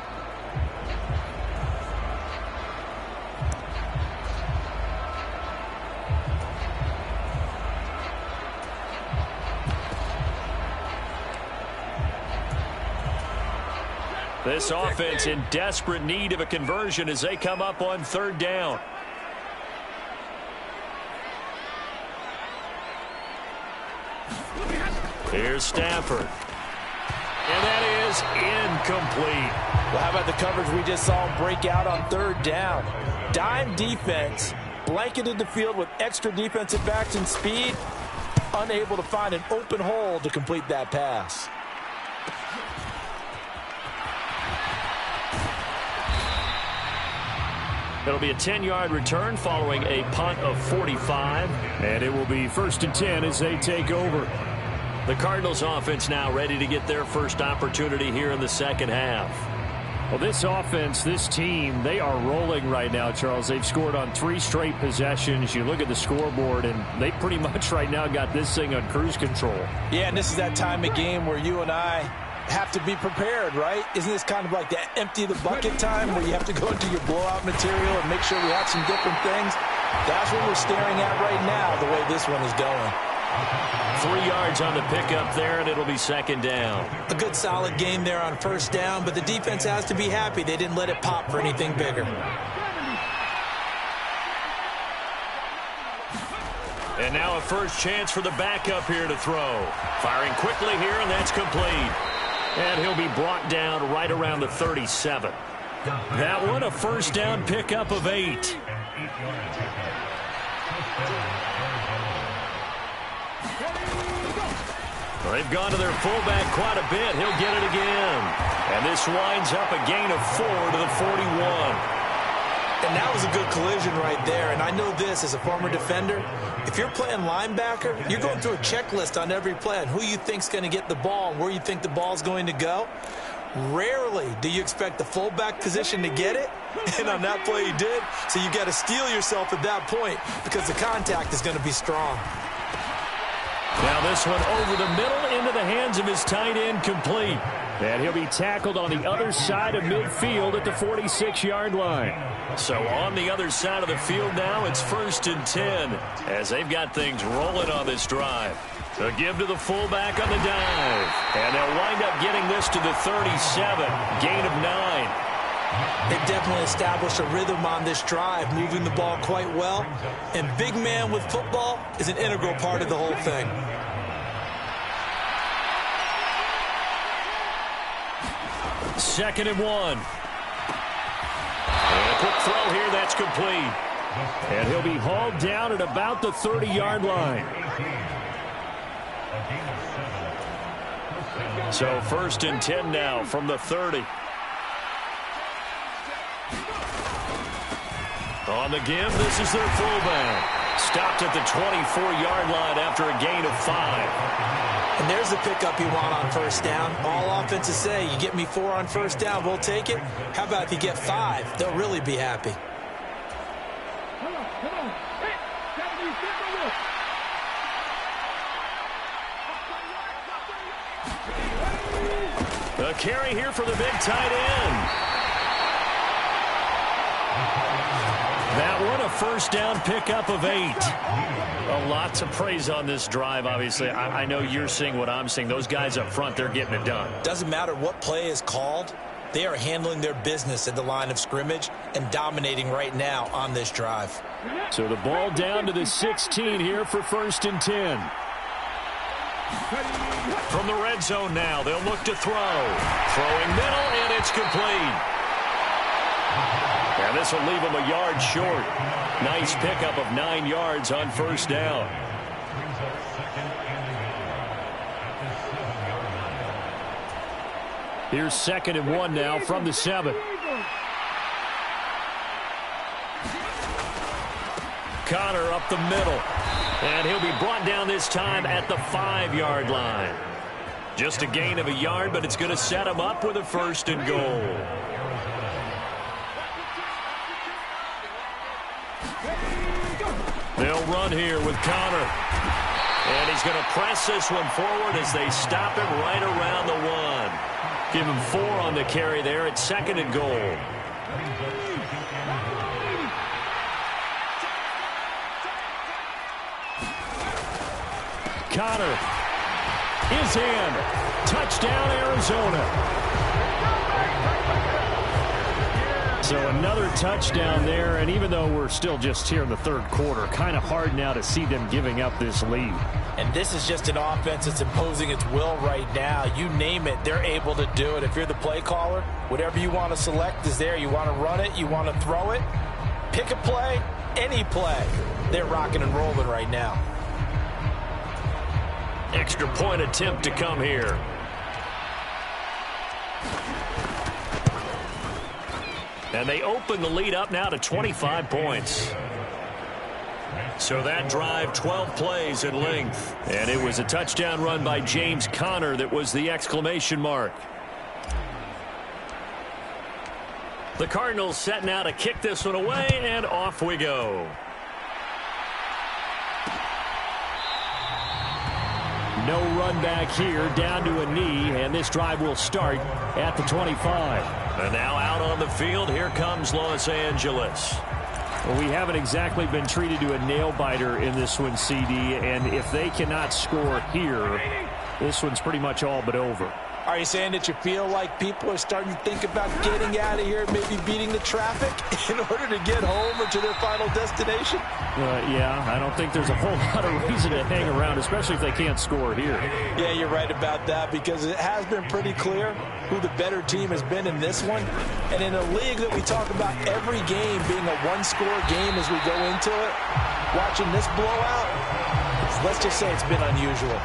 This offense in desperate need of a conversion as they come up on 3rd down. Here's Stafford. And that is incomplete. Well, how about the coverage we just saw break out on 3rd down? Dime defense, blanketed the field with extra defensive backs and speed, unable to find an open hole to complete that pass. It'll be a 10-yard return following a punt of 45. And it will be 1st and 10 as they take over. The Cardinals offense now ready to get their first opportunity here in the second half. Well, this offense, this team, they are rolling right now, Charles. They've scored on 3 straight possessions. You look at the scoreboard, and they pretty much right now got this thing on cruise control. Yeah, and this is that time of game where you and I have to be prepared, right? Isn't this kind of like that empty the bucket time where you have to go into your blowout material and make sure we have some different things? That's what we're staring at right now, the way this one is going. 3 yards on the pickup there, and it'll be 2nd down. A good solid game there on 1st down, but the defense has to be happy they didn't let it pop for anything bigger. And now a first chance for the backup here to throw. Firing quickly here, and that's complete. And he'll be brought down right around the 37. That one, a first down pickup of 8. They've gone to their fullback quite a bit. He'll get it again. And this winds up a gain of 4 to the 41. And that was a good collision right there. And I know this as a former defender. If you're playing linebacker, you're going through a checklist on every play on who you think's going to get the ball and where you think the ball's going to go. Rarely do you expect the fullback position to get it. And on that play he did. So you got to steel yourself at that point because the contact is going to be strong. Now this one over the middle into the hands of his tight end, complete. And he'll be tackled on the other side of midfield at the 46-yard line. So on the other side of the field now, it's 1st and 10 as they've got things rolling on this drive. A give to the fullback on the dive. And they'll wind up getting this to the 37, gain of 9. They've definitely established a rhythm on this drive, moving the ball quite well. And big man with football is an integral part of the whole thing. Second and 1. And a quick throw here, that's complete. And he'll be hauled down at about the 30-yard line. So 1st and 10 now from the 30. On the give, this is their fullback. Stopped at the 24-yard line after a gain of 5. And there's the pickup you want on 1st down. All offenses say, you get me 4 on 1st down, we'll take it. How about if you get 5? They'll really be happy. The carry here for the big tight end. That one, a first down pickup of 8. A lot to praise on this drive, obviously. I know you're seeing what I'm seeing. Those guys up front, they're getting it done. Doesn't matter what play is called. They are handling their business at the line of scrimmage and dominating right now on this drive. So the ball down to the 16 here for 1st and 10. From the red zone now, they'll look to throw. Throwing middle, and it's complete. And this will leave them a yard short. Nice pickup of 9 yards on 1st down. Here's 2nd and 1 now from the 7. Connor up the middle. And he'll be brought down this time at the 5-yard line. Just a gain of a yard, but it's going to set him up with a 1st and goal. They'll run here with Connor. And he's going to press this one forward as they stop him right around the 1. Give him 4 on the carry there at 2nd and goal. Connor is in. Touchdown, Arizona. So another touchdown there, and even though we're still just here in the 3rd quarter, kind of hard now to see them giving up this lead. And this is just an offense that's imposing its will right now. You name it, they're able to do it. If you're the play caller, whatever you want to select is there. You want to run it, you want to throw it, pick a play, any play. They're rocking and rolling right now. Extra point attempt to come here. And they open the lead up now to 25 points. So that drive, 12 plays in length. And it was a touchdown run by James Conner that was the exclamation mark. The Cardinals set now to kick this one away, and off we go. No run back here, down to a knee, and this drive will start at the 25. And now out on the field, here comes Los Angeles. Well, we haven't exactly been treated to a nail-biter in this one, CD, and if they cannot score here, this one's pretty much all but over. Are you saying that you feel like people are starting to think about getting out of here, maybe beating the traffic in order to get home or to their final destination? Yeah, I don't think there's a whole lot of reason to hang around, especially if they can't score here. Yeah, you're right about that, because it has been pretty clear who the better team has been in this one. And in a league that we talk about every game being a one-score game as we go into it, watching this blowout, let's just say it's been unusual.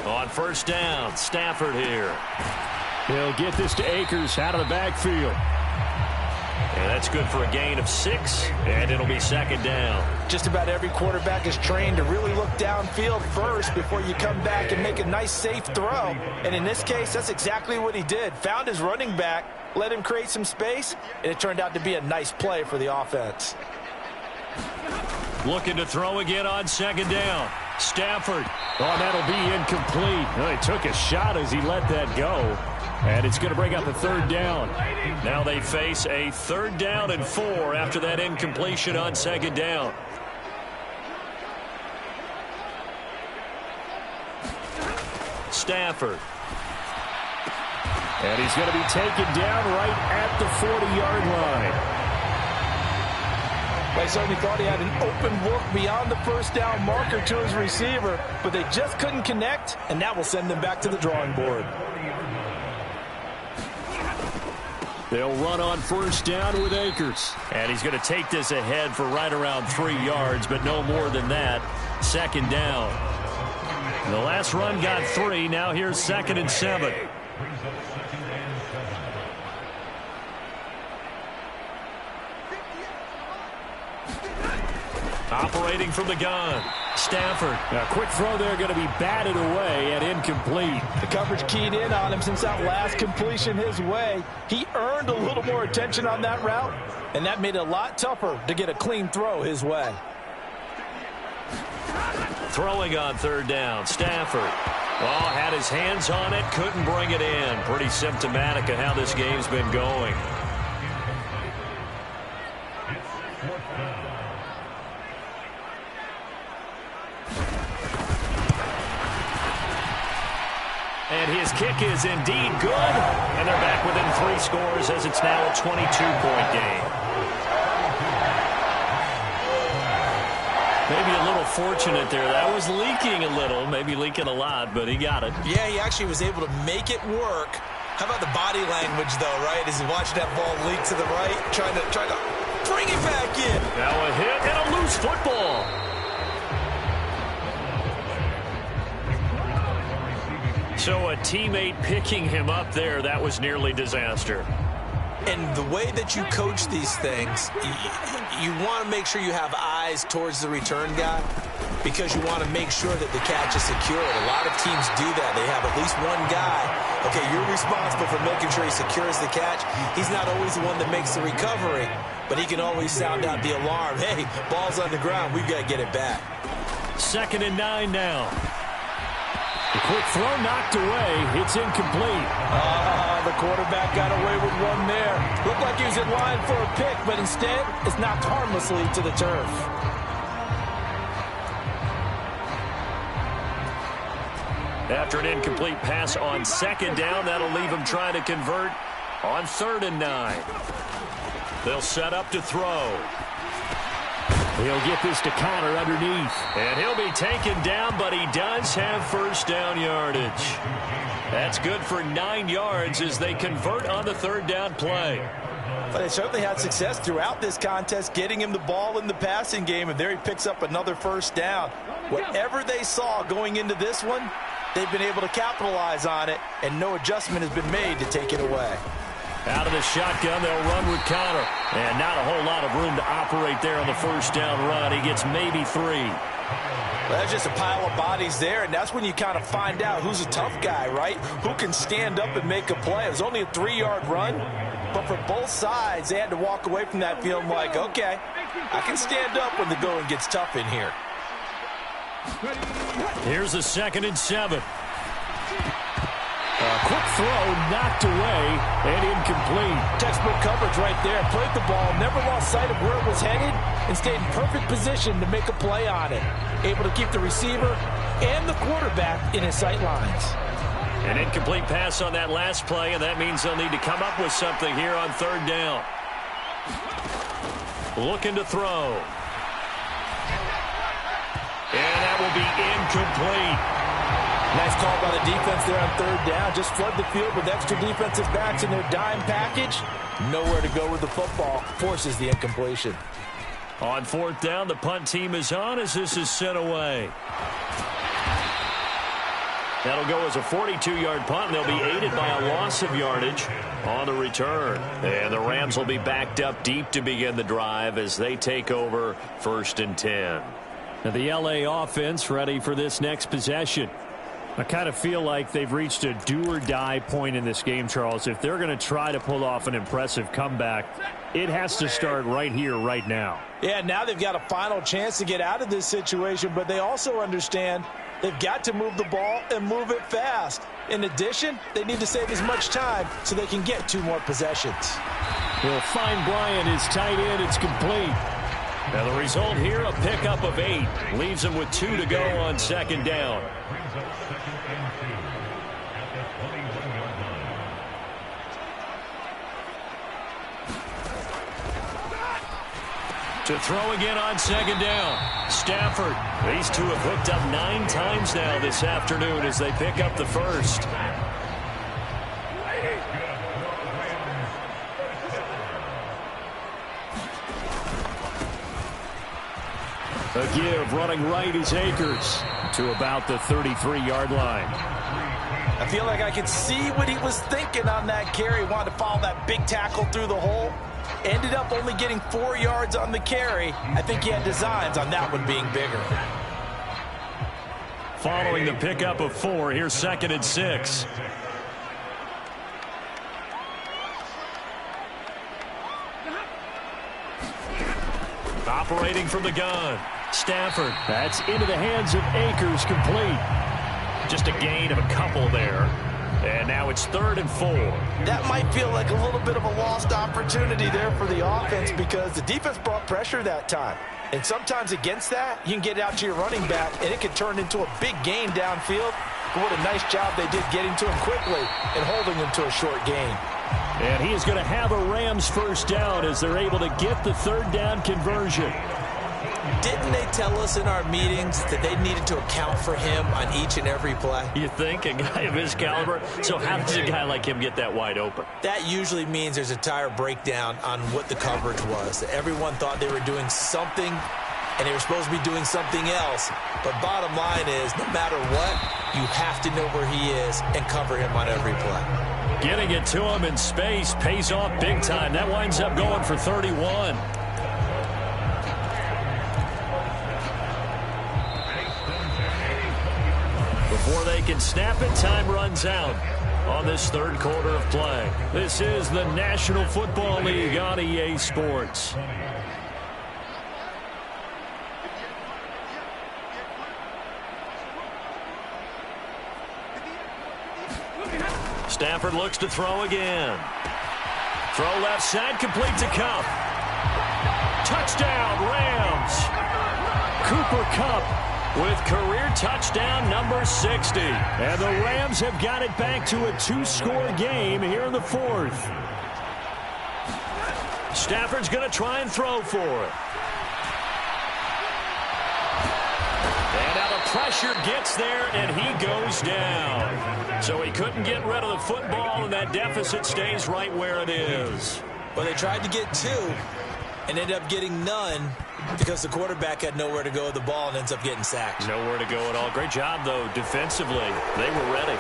On 1st down, Stafford here. He'll get this to Akers out of the backfield. And that's good for a gain of 6, and it'll be 2nd down. Just about every quarterback is trained to really look downfield first before you come back and make a nice, safe throw. And in this case, that's exactly what he did. Found his running back, let him create some space, and it turned out to be a nice play for the offense. Looking to throw again on 2nd down. Stafford. Oh, that'll be incomplete. Well, he took a shot as he let that go. And it's going to bring up a 3rd down. Now they face a 3rd down and 4 after that incompletion on 2nd down. Stafford. And he's going to be taken down right at the 40-yard line. I certainly thought he had an open look beyond the 1st down marker to his receiver, but they just couldn't connect, and that will send them back to the drawing board. They'll run on 1st down with Akers. And he's going to take this ahead for right around 3 yards, but no more than that. 2nd down. The last run got 3. Now here's 2nd and 7. Operating from the gun. Stafford. A quick throw there going to be batted away and incomplete. The coverage keyed in on him since that last completion his way. He earned a little more attention on that route, and that made it a lot tougher to get a clean throw his way. Throwing on third down, Stafford. Oh, had his hands on it, couldn't bring it in. Pretty symptomatic of how this game's been going. And his kick is indeed good. And they're back within 3 scores as it's now a 22-point game. Maybe a little fortunate there. That was leaking a little, maybe leaking a lot, but he got it. Yeah, he actually was able to make it work. How about the body language, though, right? As he watched that ball leak to the right, trying to bring it back in. Now a hit and a loose football. So a teammate picking him up there, that was nearly disaster. And the way that you coach these things, you want to make sure you have eyes towards the return guy because you want to make sure that the catch is secured. A lot of teams do that. They have at least one guy. Okay, you're responsible for making sure he secures the catch. He's not always the one that makes the recovery, but he can always sound out the alarm. Hey, ball's on the ground. We've got to get it back. 2nd and 9 now. The quick throw knocked away. It's incomplete. The quarterback got away with one there. Looked like he was in line for a pick, but instead, it's knocked harmlessly to the turf. After an incomplete pass on 2nd down, that'll leave him trying to convert on 3rd and 9. They'll set up to throw. He'll get this to counter underneath. And he'll be taken down, but he does have 1st down yardage. That's good for 9 yards as they convert on the 3rd down play. But they certainly had success throughout this contest, getting him the ball in the passing game, and there he picks up another 1st down. Whatever they saw going into this one, they've been able to capitalize on it, and no adjustment has been made to take it away. Out of the shotgun, they'll run with Connor. And not a whole lot of room to operate there on the 1st down run. He gets maybe 3. Well, that's just a pile of bodies there, and that's when you kind of find out who's a tough guy, right? Who can stand up and make a play. It was only a 3-yard run, but for both sides, they had to walk away from that feeling like, okay, I can stand up when the going gets tough in here. Here's a 2nd and 7. A quick throw knocked away and incomplete. Textbook coverage right there. Played the ball, never lost sight of where it was headed, and stayed in perfect position to make a play on it. Able to keep the receiver and the quarterback in his sight lines. An incomplete pass on that last play, and that means they'll need to come up with something here on 3rd down. Looking to throw. And that will be incomplete. Nice call by the defense there on 3rd down. Just flood the field with extra defensive backs in their dime package. Nowhere to go with the football. Forces the incompletion. On 4th down, the punt team is on as this is sent away. That'll go as a 42-yard punt, and they'll be aided by a loss of yardage on the return. And the Rams will be backed up deep to begin the drive as they take over 1st and 10. Now the LA offense ready for this next possession. I kind of feel like they've reached a do-or-die point in this game, Charles. If they're going to try to pull off an impressive comeback, it has to start right here, right now. Yeah, now they've got a final chance to get out of this situation, but they also understand they've got to move the ball and move it fast. In addition, they need to save as much time so they can get 2 more possessions. He'll find Bryant, his tight end. It's complete. Now the result here, a pickup of 8. Leaves them with 2 to go on 2nd down. To throw again on 2nd down. Stafford. These two have hooked up 9 times now this afternoon as they pick up the 1st. A give running right is Akers to about the 33-yard line. I feel like I could see what he was thinking on that carry. Wanted to follow that big tackle through the hole. Ended up only getting 4 yards on the carry. I think he had designs on that one being bigger. following the pickup of 4. Here's 2nd and 6. Operating from the gun. Stafford. That's into the hands of Akers, complete. Just a gain of a couple there. And now it's 3rd and 4. That might feel like a little bit of a lost opportunity there for the offense because the defense brought pressure that time. And sometimes against that, you can get out to your running back, and it can turn into a big gain downfield. But what a nice job they did getting to him quickly and holding him to a short gain. And he is going to have a Rams first down as they're able to get the 3rd down conversion. Didn't they tell us in our meetings that they needed to account for him on each and every play? You think? A guy of his caliber? So how does a guy like him get that wide open? That usually means there's a tire breakdown on what the coverage was. Everyone thought they were doing something, and they were supposed to be doing something else. But bottom line is, no matter what, you have to know where he is and cover him on every play. Getting it to him in space pays off big time. That winds up going for 31. Before they can snap it, time runs out on this 3rd quarter of play. This is the National Football League on EA Sports. Stafford looks to throw again. Throw left side, complete to Kupp. Touchdown, Rams. Cooper Kupp with career touchdown number 60. And the Rams have got it back to a 2-score game here in the 4th. Stafford's going to try and throw for it. And now the pressure gets there, and he goes down. So he couldn't get rid of the football, and that deficit stays right where it is. Well, they tried to get 2 and ended up getting none because the quarterback had nowhere to go with the ball and ends up getting sacked. Nowhere to go at all. Great job, though, defensively. They were ready.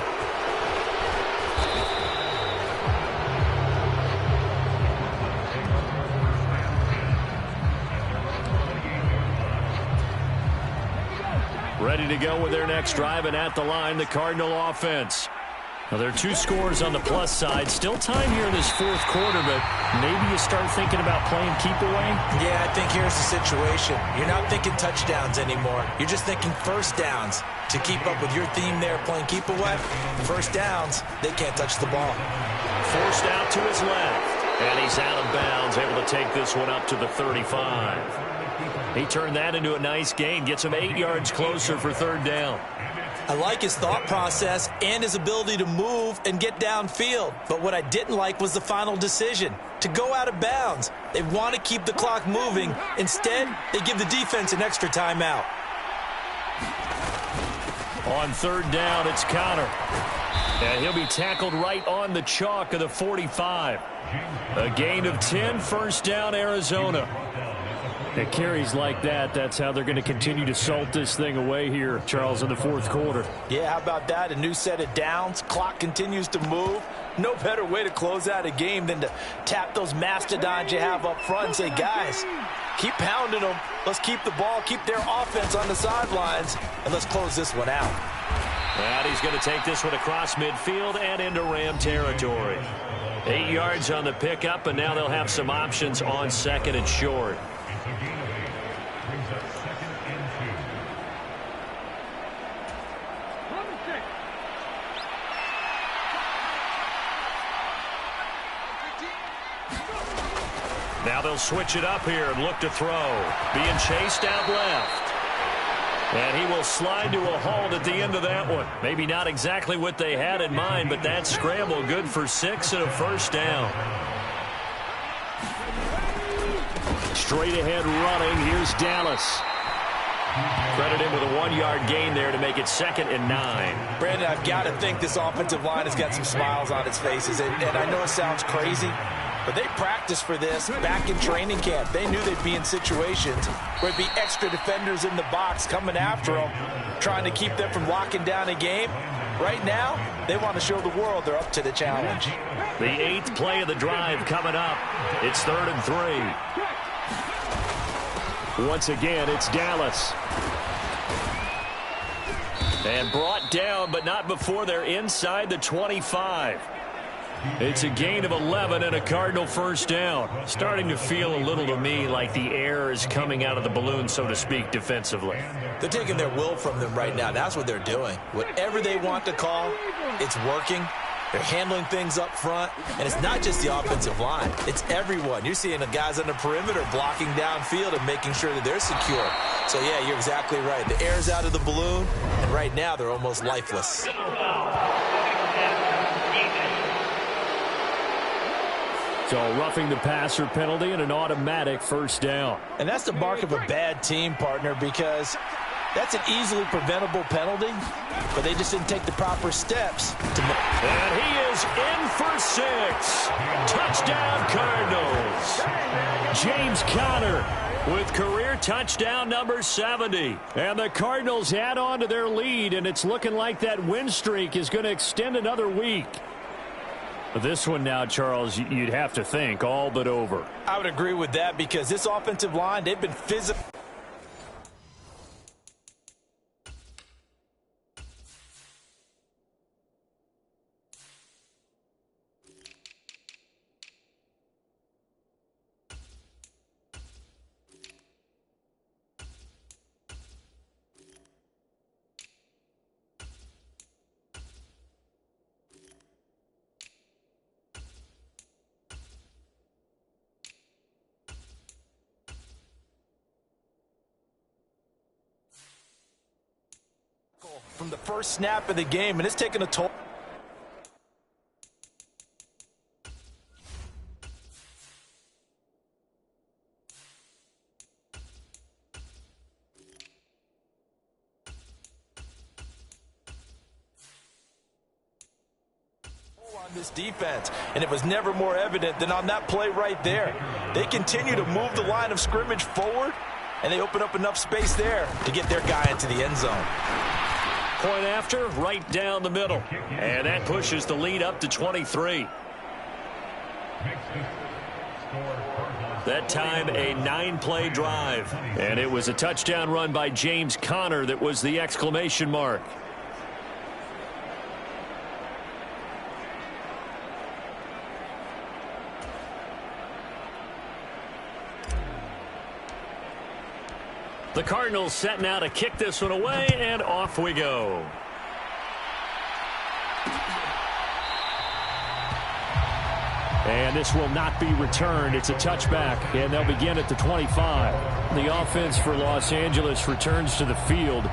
Ready to go with their next drive, and at the line, the Cardinal offense. Now, there are 2 scores on the plus side. Still time here in this 4th quarter, but maybe you start thinking about playing keep away? Yeah, I think here's the situation. You're not thinking touchdowns anymore. You're just thinking first downs. To keep up with your theme there, playing keep away, first downs, they can't touch the ball. Forced out to his left, and he's out of bounds, able to take this one up to the 35. He turned that into a nice gain, gets him 8 yards closer for 3rd down. I like his thought process and his ability to move and get downfield. But what I didn't like was the final decision, to go out of bounds. They want to keep the clock moving. Instead, they give the defense an extra timeout. On 3rd down, it's Connor. And he'll be tackled right on the chalk of the 45. A gain of 10, 1st down, Arizona. It carries like that. That's how they're going to continue to salt this thing away here, Charles, in the 4th quarter. Yeah, how about that? A new set of downs. Clock continues to move. No better way to close out a game than to tap those mastodons you have up front and say, guys, keep pounding them. Let's keep the ball, keep their offense on the sidelines, and let's close this one out. And he's going to take this one across midfield and into Ram territory. 8 yards on the pickup, and now they'll have some options on 2nd and short. Now they'll switch it up here and look to throw. Being chased out left. And he will slide to a halt at the end of that one. Maybe not exactly what they had in mind, but that scramble good for 6 and a 1st down. Straight ahead running. Here's Dallas. Credit him with a 1-yard gain there to make it 2nd and 9. Brandon, I've got to think this offensive line has got some smiles on its faces. And I know it sounds crazy, but they practiced for this back in training camp. They knew they'd be in situations where there'd be extra defenders in the box coming after them, trying to keep them from locking down a game. Right now, they want to show the world they're up to the challenge. The 8th play of the drive coming up. It's 3rd and 3. Once again, it's Dallas. And brought down, but not before they're inside the 25. It's a gain of 11 and a Cardinal first down. Starting to feel a little to me like the air is coming out of the balloon, so to speak, defensively. They're taking their will from them right now. That's what they're doing. Whatever they want to call, it's working. They're handling things up front, and it's not just the offensive line. It's everyone. You're seeing the guys on the perimeter blocking downfield and making sure that they're secure. So, yeah, you're exactly right. The air's out of the balloon, and right now they're almost lifeless. So roughing the passer penalty and an automatic first down. And that's the mark of a bad team, partner, because that's an easily preventable penalty, but they just didn't take the proper steps to make. And he is in for 6. Touchdown, Cardinals. James Conner with career touchdown number 70. And the Cardinals add on to their lead, and it's looking like that win streak is going to extend another week. This one now, Charles, you'd have to think all but over. I would agree with that because this offensive line, they've been physical. From the first snap of the game, and it's taken a toll. On this defense, and it was never more evident than on that play right there. They continue to move the line of scrimmage forward, and they open up enough space there to get their guy into the end zone. Point after, right down the middle. And that pushes the lead up to 23. That time, a 9-play drive. And it was a touchdown run by James Conner that was the exclamation mark. The Cardinals setting out to kick this one away, and off we go. And this will not be returned. It's a touchback, and they'll begin at the 25. The offense for Los Angeles returns to the field.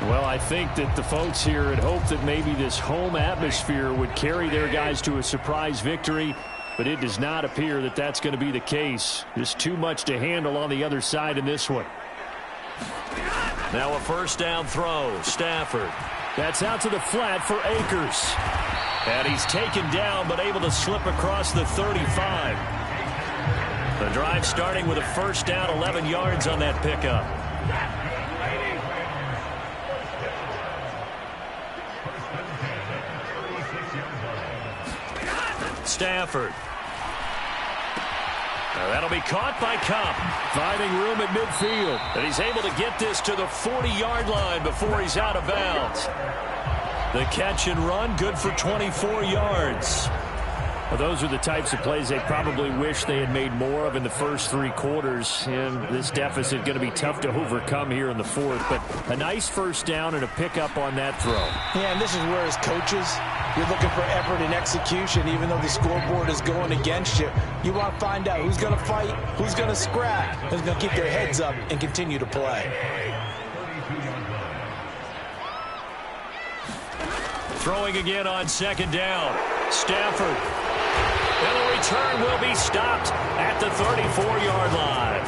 Well, I think that the folks here had hoped that maybe this home atmosphere would carry their guys to a surprise victory, but it does not appear that that's going to be the case. There's too much to handle on the other side in this one. Now a first down throw. Stafford. That's out to the flat for Akers. And he's taken down but able to slip across the 35. The drive starting with a first down, 11 yards on that pickup. Stafford. Now that'll be caught by Cup. Finding room at midfield. And he's able to get this to the 40-yard line before he's out of bounds. The catch and run, good for 24 yards. Well, those are the types of plays they probably wish they had made more of in the first 3 quarters. And this deficit going to be tough to overcome here in the 4th. But a nice first down and a pickup on that throw. Yeah, and this is where as coaches, you're looking for effort and execution, even though the scoreboard is going against you. You want to find out who's going to fight, who's going to scrap, who's going to keep their heads up and continue to play. Throwing again on second down. Stafford. And the return will be stopped at the 34-yard line.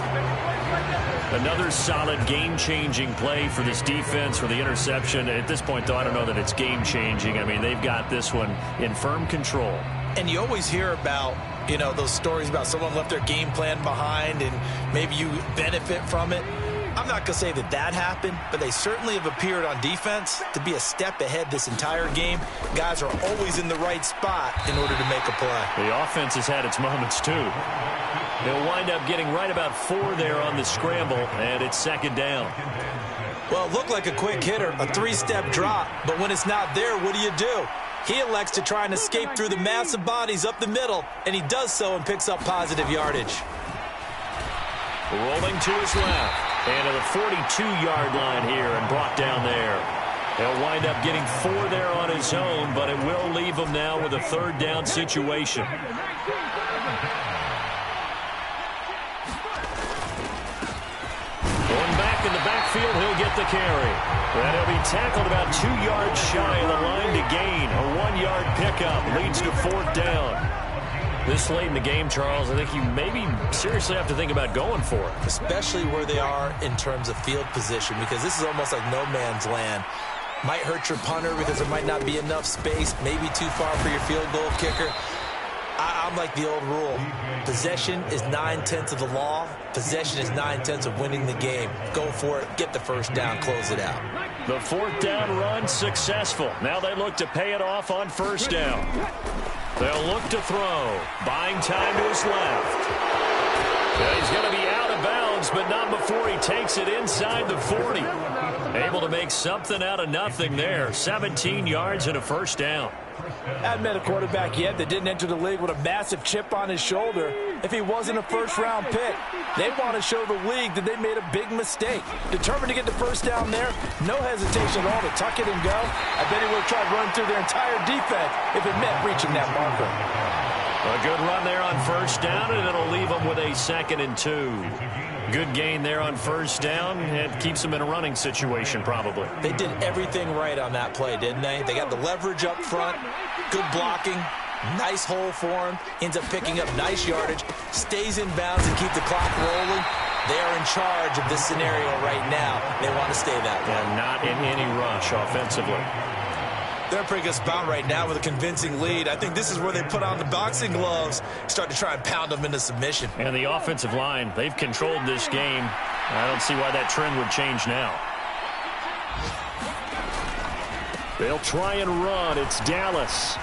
Another solid game-changing play for this defense for the interception. At this point, though, I don't know that it's game-changing. I mean, they've got this one in firm control. And you always hear about, you know, those stories about someone left their game plan behind and maybe you benefit from it. I'm not going to say that that happened, but they certainly have appeared on defense to be a step ahead this entire game. Guys are always in the right spot in order to make a play. The offense has had its moments, too. They'll wind up getting right about 4 there on the scramble, and it's second down. Well, it looked like a quick hitter, a three-step drop, but when it's not there, what do? He elects to try and escape through the massive bodies up the middle, and he does so and picks up positive yardage. Rolling to his left. And to the 42-yard line here and brought down there. He'll wind up getting 4 there on his own, but it will leave him now with a third down situation. Going back in the backfield, he'll get the carry. And he'll be tackled about 2 yards shy of the line to gain. A 1-yard pickup leads to 4th down. This late in the game, Charles, I think you maybe seriously have to think about going for it. Especially where they are in terms of field position, because this is almost like no man's land. Might hurt your punter because there might not be enough space, maybe too far for your field goal kicker. I'm like the old rule. Possession is 9/10 of the law. Possession is 9/10 of winning the game. Go for it. Get the first down. Close it out. The 4th down run successful. Now they look to pay it off on 1st down. They'll look to throw. Buying time to his left. Yeah, he's going to be out of bounds, but not before he takes it inside the 40. Able to make something out of nothing there. 17 yards and a 1st down. Hadn't met a quarterback yet that didn't enter the league with a massive chip on his shoulder if he wasn't a first-round pick. They want to show the league that they made a big mistake. Determined to get the 1st down there, no hesitation at all to tuck it and go. I bet he would have tried running through their entire defense if it meant reaching that marker. A good run there on 1st down, and it'll leave them with a 2nd and 2. Good gain there on 1st down. It keeps them in a running situation, probably. They did everything right on that play, didn't they? They got the leverage up front, good blocking, nice hole for him, ends up picking up nice yardage, stays in bounds and keep the clock rolling. They are in charge of this scenario right now. They want to stay that way. And not in any rush offensively. They're in a pretty good spot right now with a convincing lead. I think this is where they put on the boxing gloves, start to try and pound them into submission. And the offensive line, they've controlled this game. I don't see why that trend would change now. They'll try and run. It's Dallas.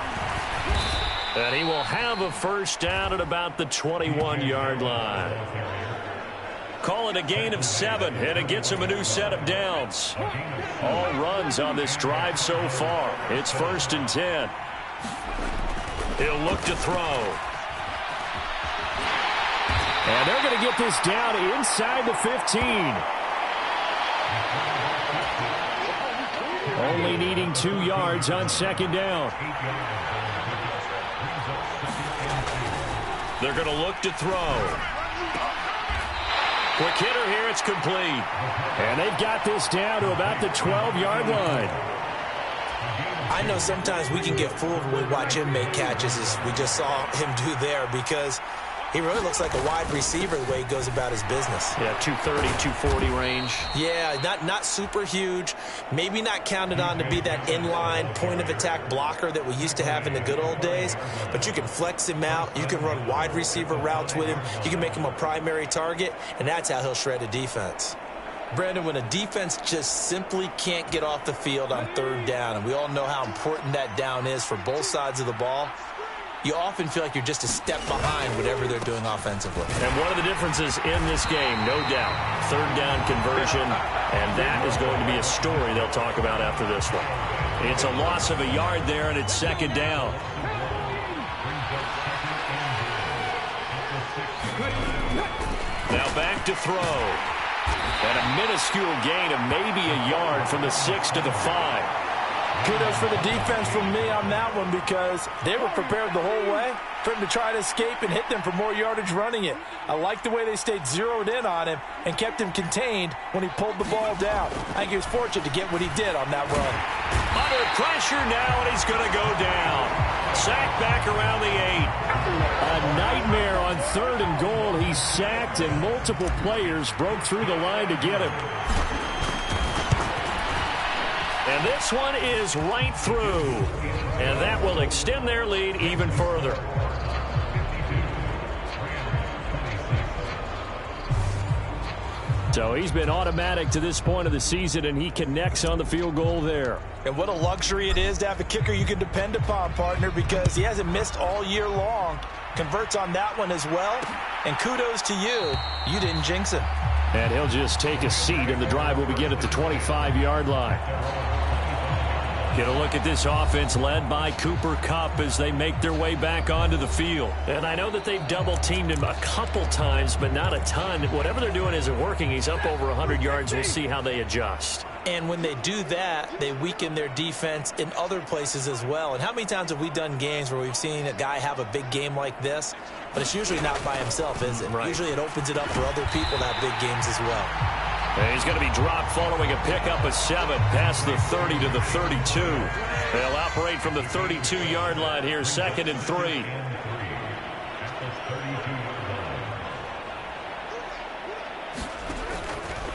And he will have a 1st down at about the 21-yard line. Call it a gain of 7, and it gets him a new set of downs. All runs on this drive so far. It's 1st and 10. He'll look to throw. And they're going to get this down inside the 15. Only needing 2 yards on 2nd down. They're going to look to throw. Quick hitter here, it's complete. And they've got this down to about the 12-yard line. I know sometimes we can get fooled when we watch him make catches, as we just saw him do there, because he really looks like a wide receiver the way he goes about his business. Yeah, 230, 240 range. Yeah, not super huge. Maybe not counted on to be that inline point-of-attack blocker that we used to have in the good old days, but you can flex him out. You can run wide receiver routes with him. You can make him a primary target, and that's how he'll shred a defense. Brandon, when a defense just simply can't get off the field on 3rd down, and we all know how important that down is for both sides of the ball, you often feel like you're just a step behind whatever they're doing offensively. And one of the differences in this game, no doubt, 3rd down conversion, and that is going to be a story they'll talk about after this one. It's a loss of a yard there, and it's 2nd down. Now back to throw. And a minuscule gain of maybe a yard from the 6 to the 5. Kudos for the defense from me on that one, because they were prepared the whole way for him to try to escape and hit them for more yardage running it. I like the way they stayed zeroed in on him and kept him contained when he pulled the ball down. I think he was fortunate to get what he did on that run. Under pressure now, and he's going to go down. Sacked back around the 8. A nightmare on 3rd and goal. He's sacked, and multiple players broke through the line to get him. And this one is right through. And that will extend their lead even further. So he's been automatic to this point of the season, and he connects on the field goal there. And what a luxury it is to have a kicker you can depend upon, partner, because he hasn't missed all year long. Converts on that one as well. And kudos to you. You didn't jinx him. And he'll just take a seat, and the drive will begin at the 25-yard line. Get a look at this offense led by Cooper Kupp as they make their way back onto the field. And I know that they've double-teamed him a couple times, but not a ton. Whatever they're doing isn't working. He's up over 100 yards. We'll see how they adjust. And when they do that, they weaken their defense in other places as well. And how many times have we done games where we've seen a guy have a big game like this? But it's usually not by himself, is it? Right. Usually it opens it up for other people to have big games as well. And he's going to be dropped following a pickup of 7 past the 30 to the 32. They'll operate from the 32-yard line here, 2nd and 3.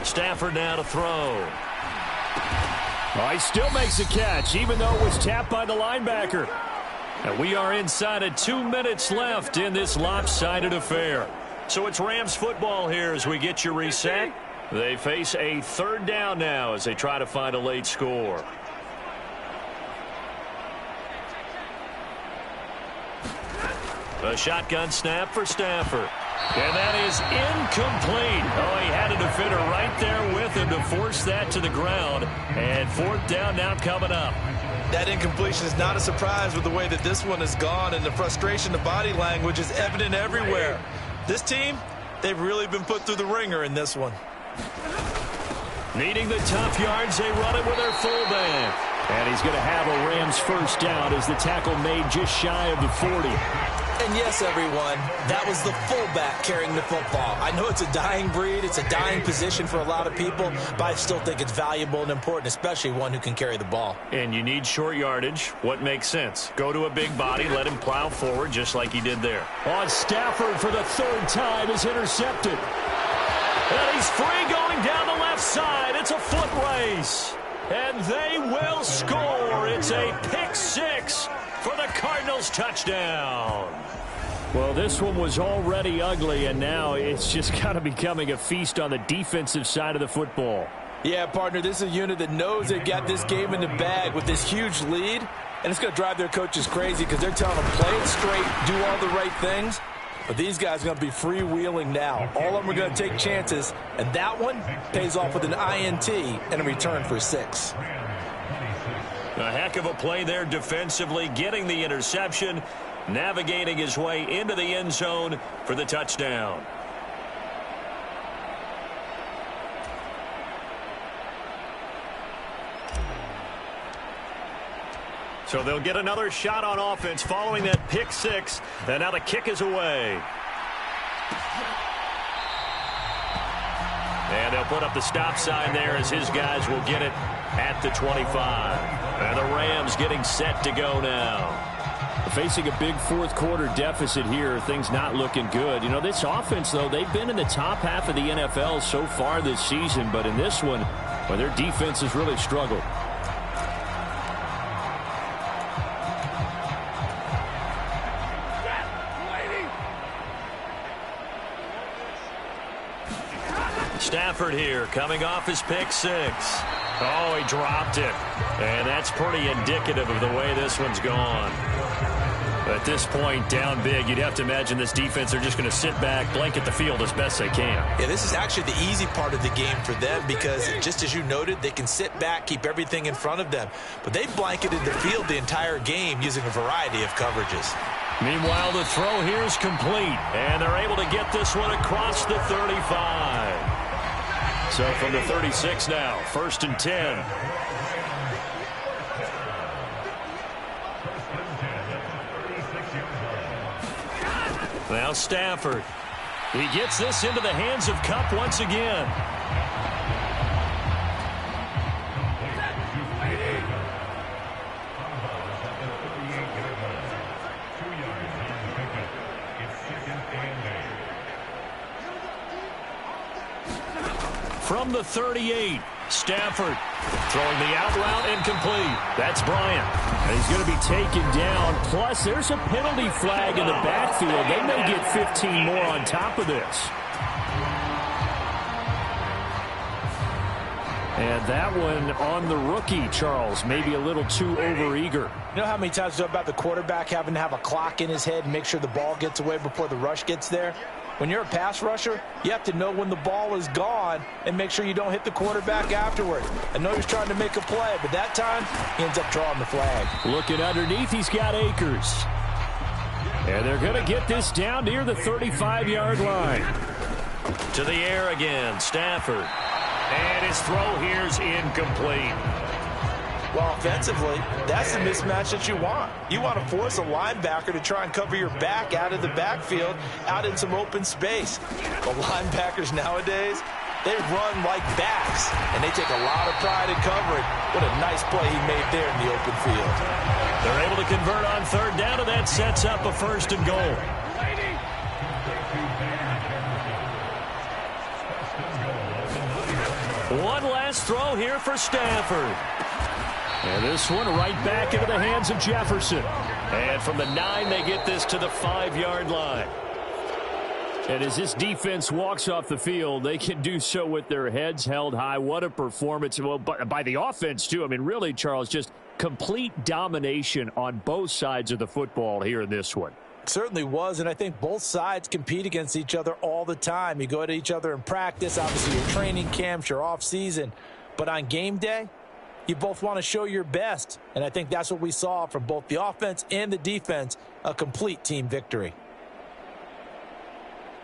Stafford now to throw. Oh, he still makes a catch, even though it was tapped by the linebacker. And we are inside of 2 minutes left in this lopsided affair. So it's Rams football here as we get you reset. They face a 3rd down now as they try to find a late score. A shotgun snap for Stafford. And that is incomplete. Oh, he had a defender right there with him to force that to the ground. And 4th down now coming up. That incompletion is not a surprise with the way that this one has gone, and the frustration, the body language is evident everywhere. This team, they've really been put through the ringer in this one. Needing the tough yards, they run it with their fullback. And he's going to have a Rams 1st down as the tackle made just shy of the 40. And yes, everyone, that was the fullback carrying the football. I know it's a dying breed, it's a dying position for a lot of people, but I still think it's valuable and important, especially one who can carry the ball. And you need short yardage. What makes sense? Go to a big body, let him plow forward just like he did there. On Stafford for the 3rd time is intercepted. And he's free going down the left side. It's a foot race. And they will score. It's a pick 6 for the Cardinals touchdown. Well, this one was already ugly, and now it's just kind of becoming a feast on the defensive side of the football. Yeah, partner, this is a unit that knows they've got this game in the bag with this huge lead, and it's going to drive their coaches crazy because they're telling them play it straight, do all the right things. But these guys are going to be freewheeling now. All of them are going to take chances, and that one pays off with an INT and a return for 6. A heck of a play there defensively, getting the interception, navigating his way into the end zone for the touchdown. So they'll get another shot on offense following that pick 6, and now the kick is away. And they'll put up the stop sign there as his guys will get it at the 25. And the Rams getting set to go now. Facing a big 4th quarter deficit here, things not looking good. You know, this offense, though, they've been in the top half of the NFL so far this season, but in this one, well, their defense has really struggled. Stafford here coming off his pick 6. Oh, he dropped it. And that's pretty indicative of the way this one's gone. At this point, down big, you'd have to imagine this defense, they're just going to sit back, blanket the field as best they can. Yeah, this is actually the easy part of the game for them because, just as you noted, they can sit back, keep everything in front of them. But they've blanketed the field the entire game using a variety of coverages. Meanwhile, the throw here is complete, and they're able to get this one across the 35. So from the 36 now, 1st and 10. Now Stafford. He gets this into the hands of Kupp once again. From the 38, Stafford throwing the out route incomplete. That's Bryant. And he's going to be taken down. Plus, there's a penalty flag in the backfield. They may get 15 more on top of this. And that one on the rookie, Charles, maybe a little too overeager. You know how many times we talk about the quarterback having to have a clock in his head and make sure the ball gets away before the rush gets there? When you're a pass rusher, you have to know when the ball is gone and make sure you don't hit the quarterback afterward. I know he's trying to make a play, but that time he ends up drawing the flag. Looking underneath, he's got Akers. And they're going to get this down near the 35-yard line. To the air again, Stafford. And his throw here's incomplete. Well, offensively, that's the mismatch that you want. You want to force a linebacker to try and cover your back out of the backfield, out in some open space. The linebackers nowadays, they run like backs, and they take a lot of pride in covering. What a nice play he made there in the open field. They're able to convert on third down, and that sets up a 1st and goal. One last throw here for Stafford. And this one right back into the hands of Jefferson. And from the 9, they get this to the 5-yard line. And as this defense walks off the field, they can do so with their heads held high. What a performance. Well, by the offense, too. I mean, really, Charles, just complete domination on both sides of the football here in this one. It certainly was, and I think both sides compete against each other all the time. You go at each other in practice, obviously your training camps, your off-season. But on game day, you both want to show your best, and I think that's what we saw from both the offense and the defense, a complete team victory.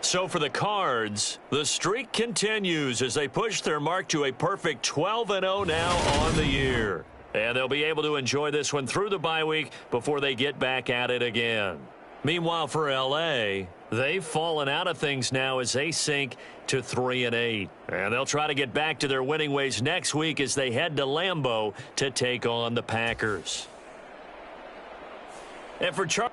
So for the Cards, the streak continues as they push their mark to a perfect 12-0 now on the year. And they'll be able to enjoy this one through the bye week before they get back at it again. Meanwhile, for L.A., they've fallen out of things now as they sink to 3-8. And they'll try to get back to their winning ways next week as they head to Lambeau to take on the Packers. And for Charles.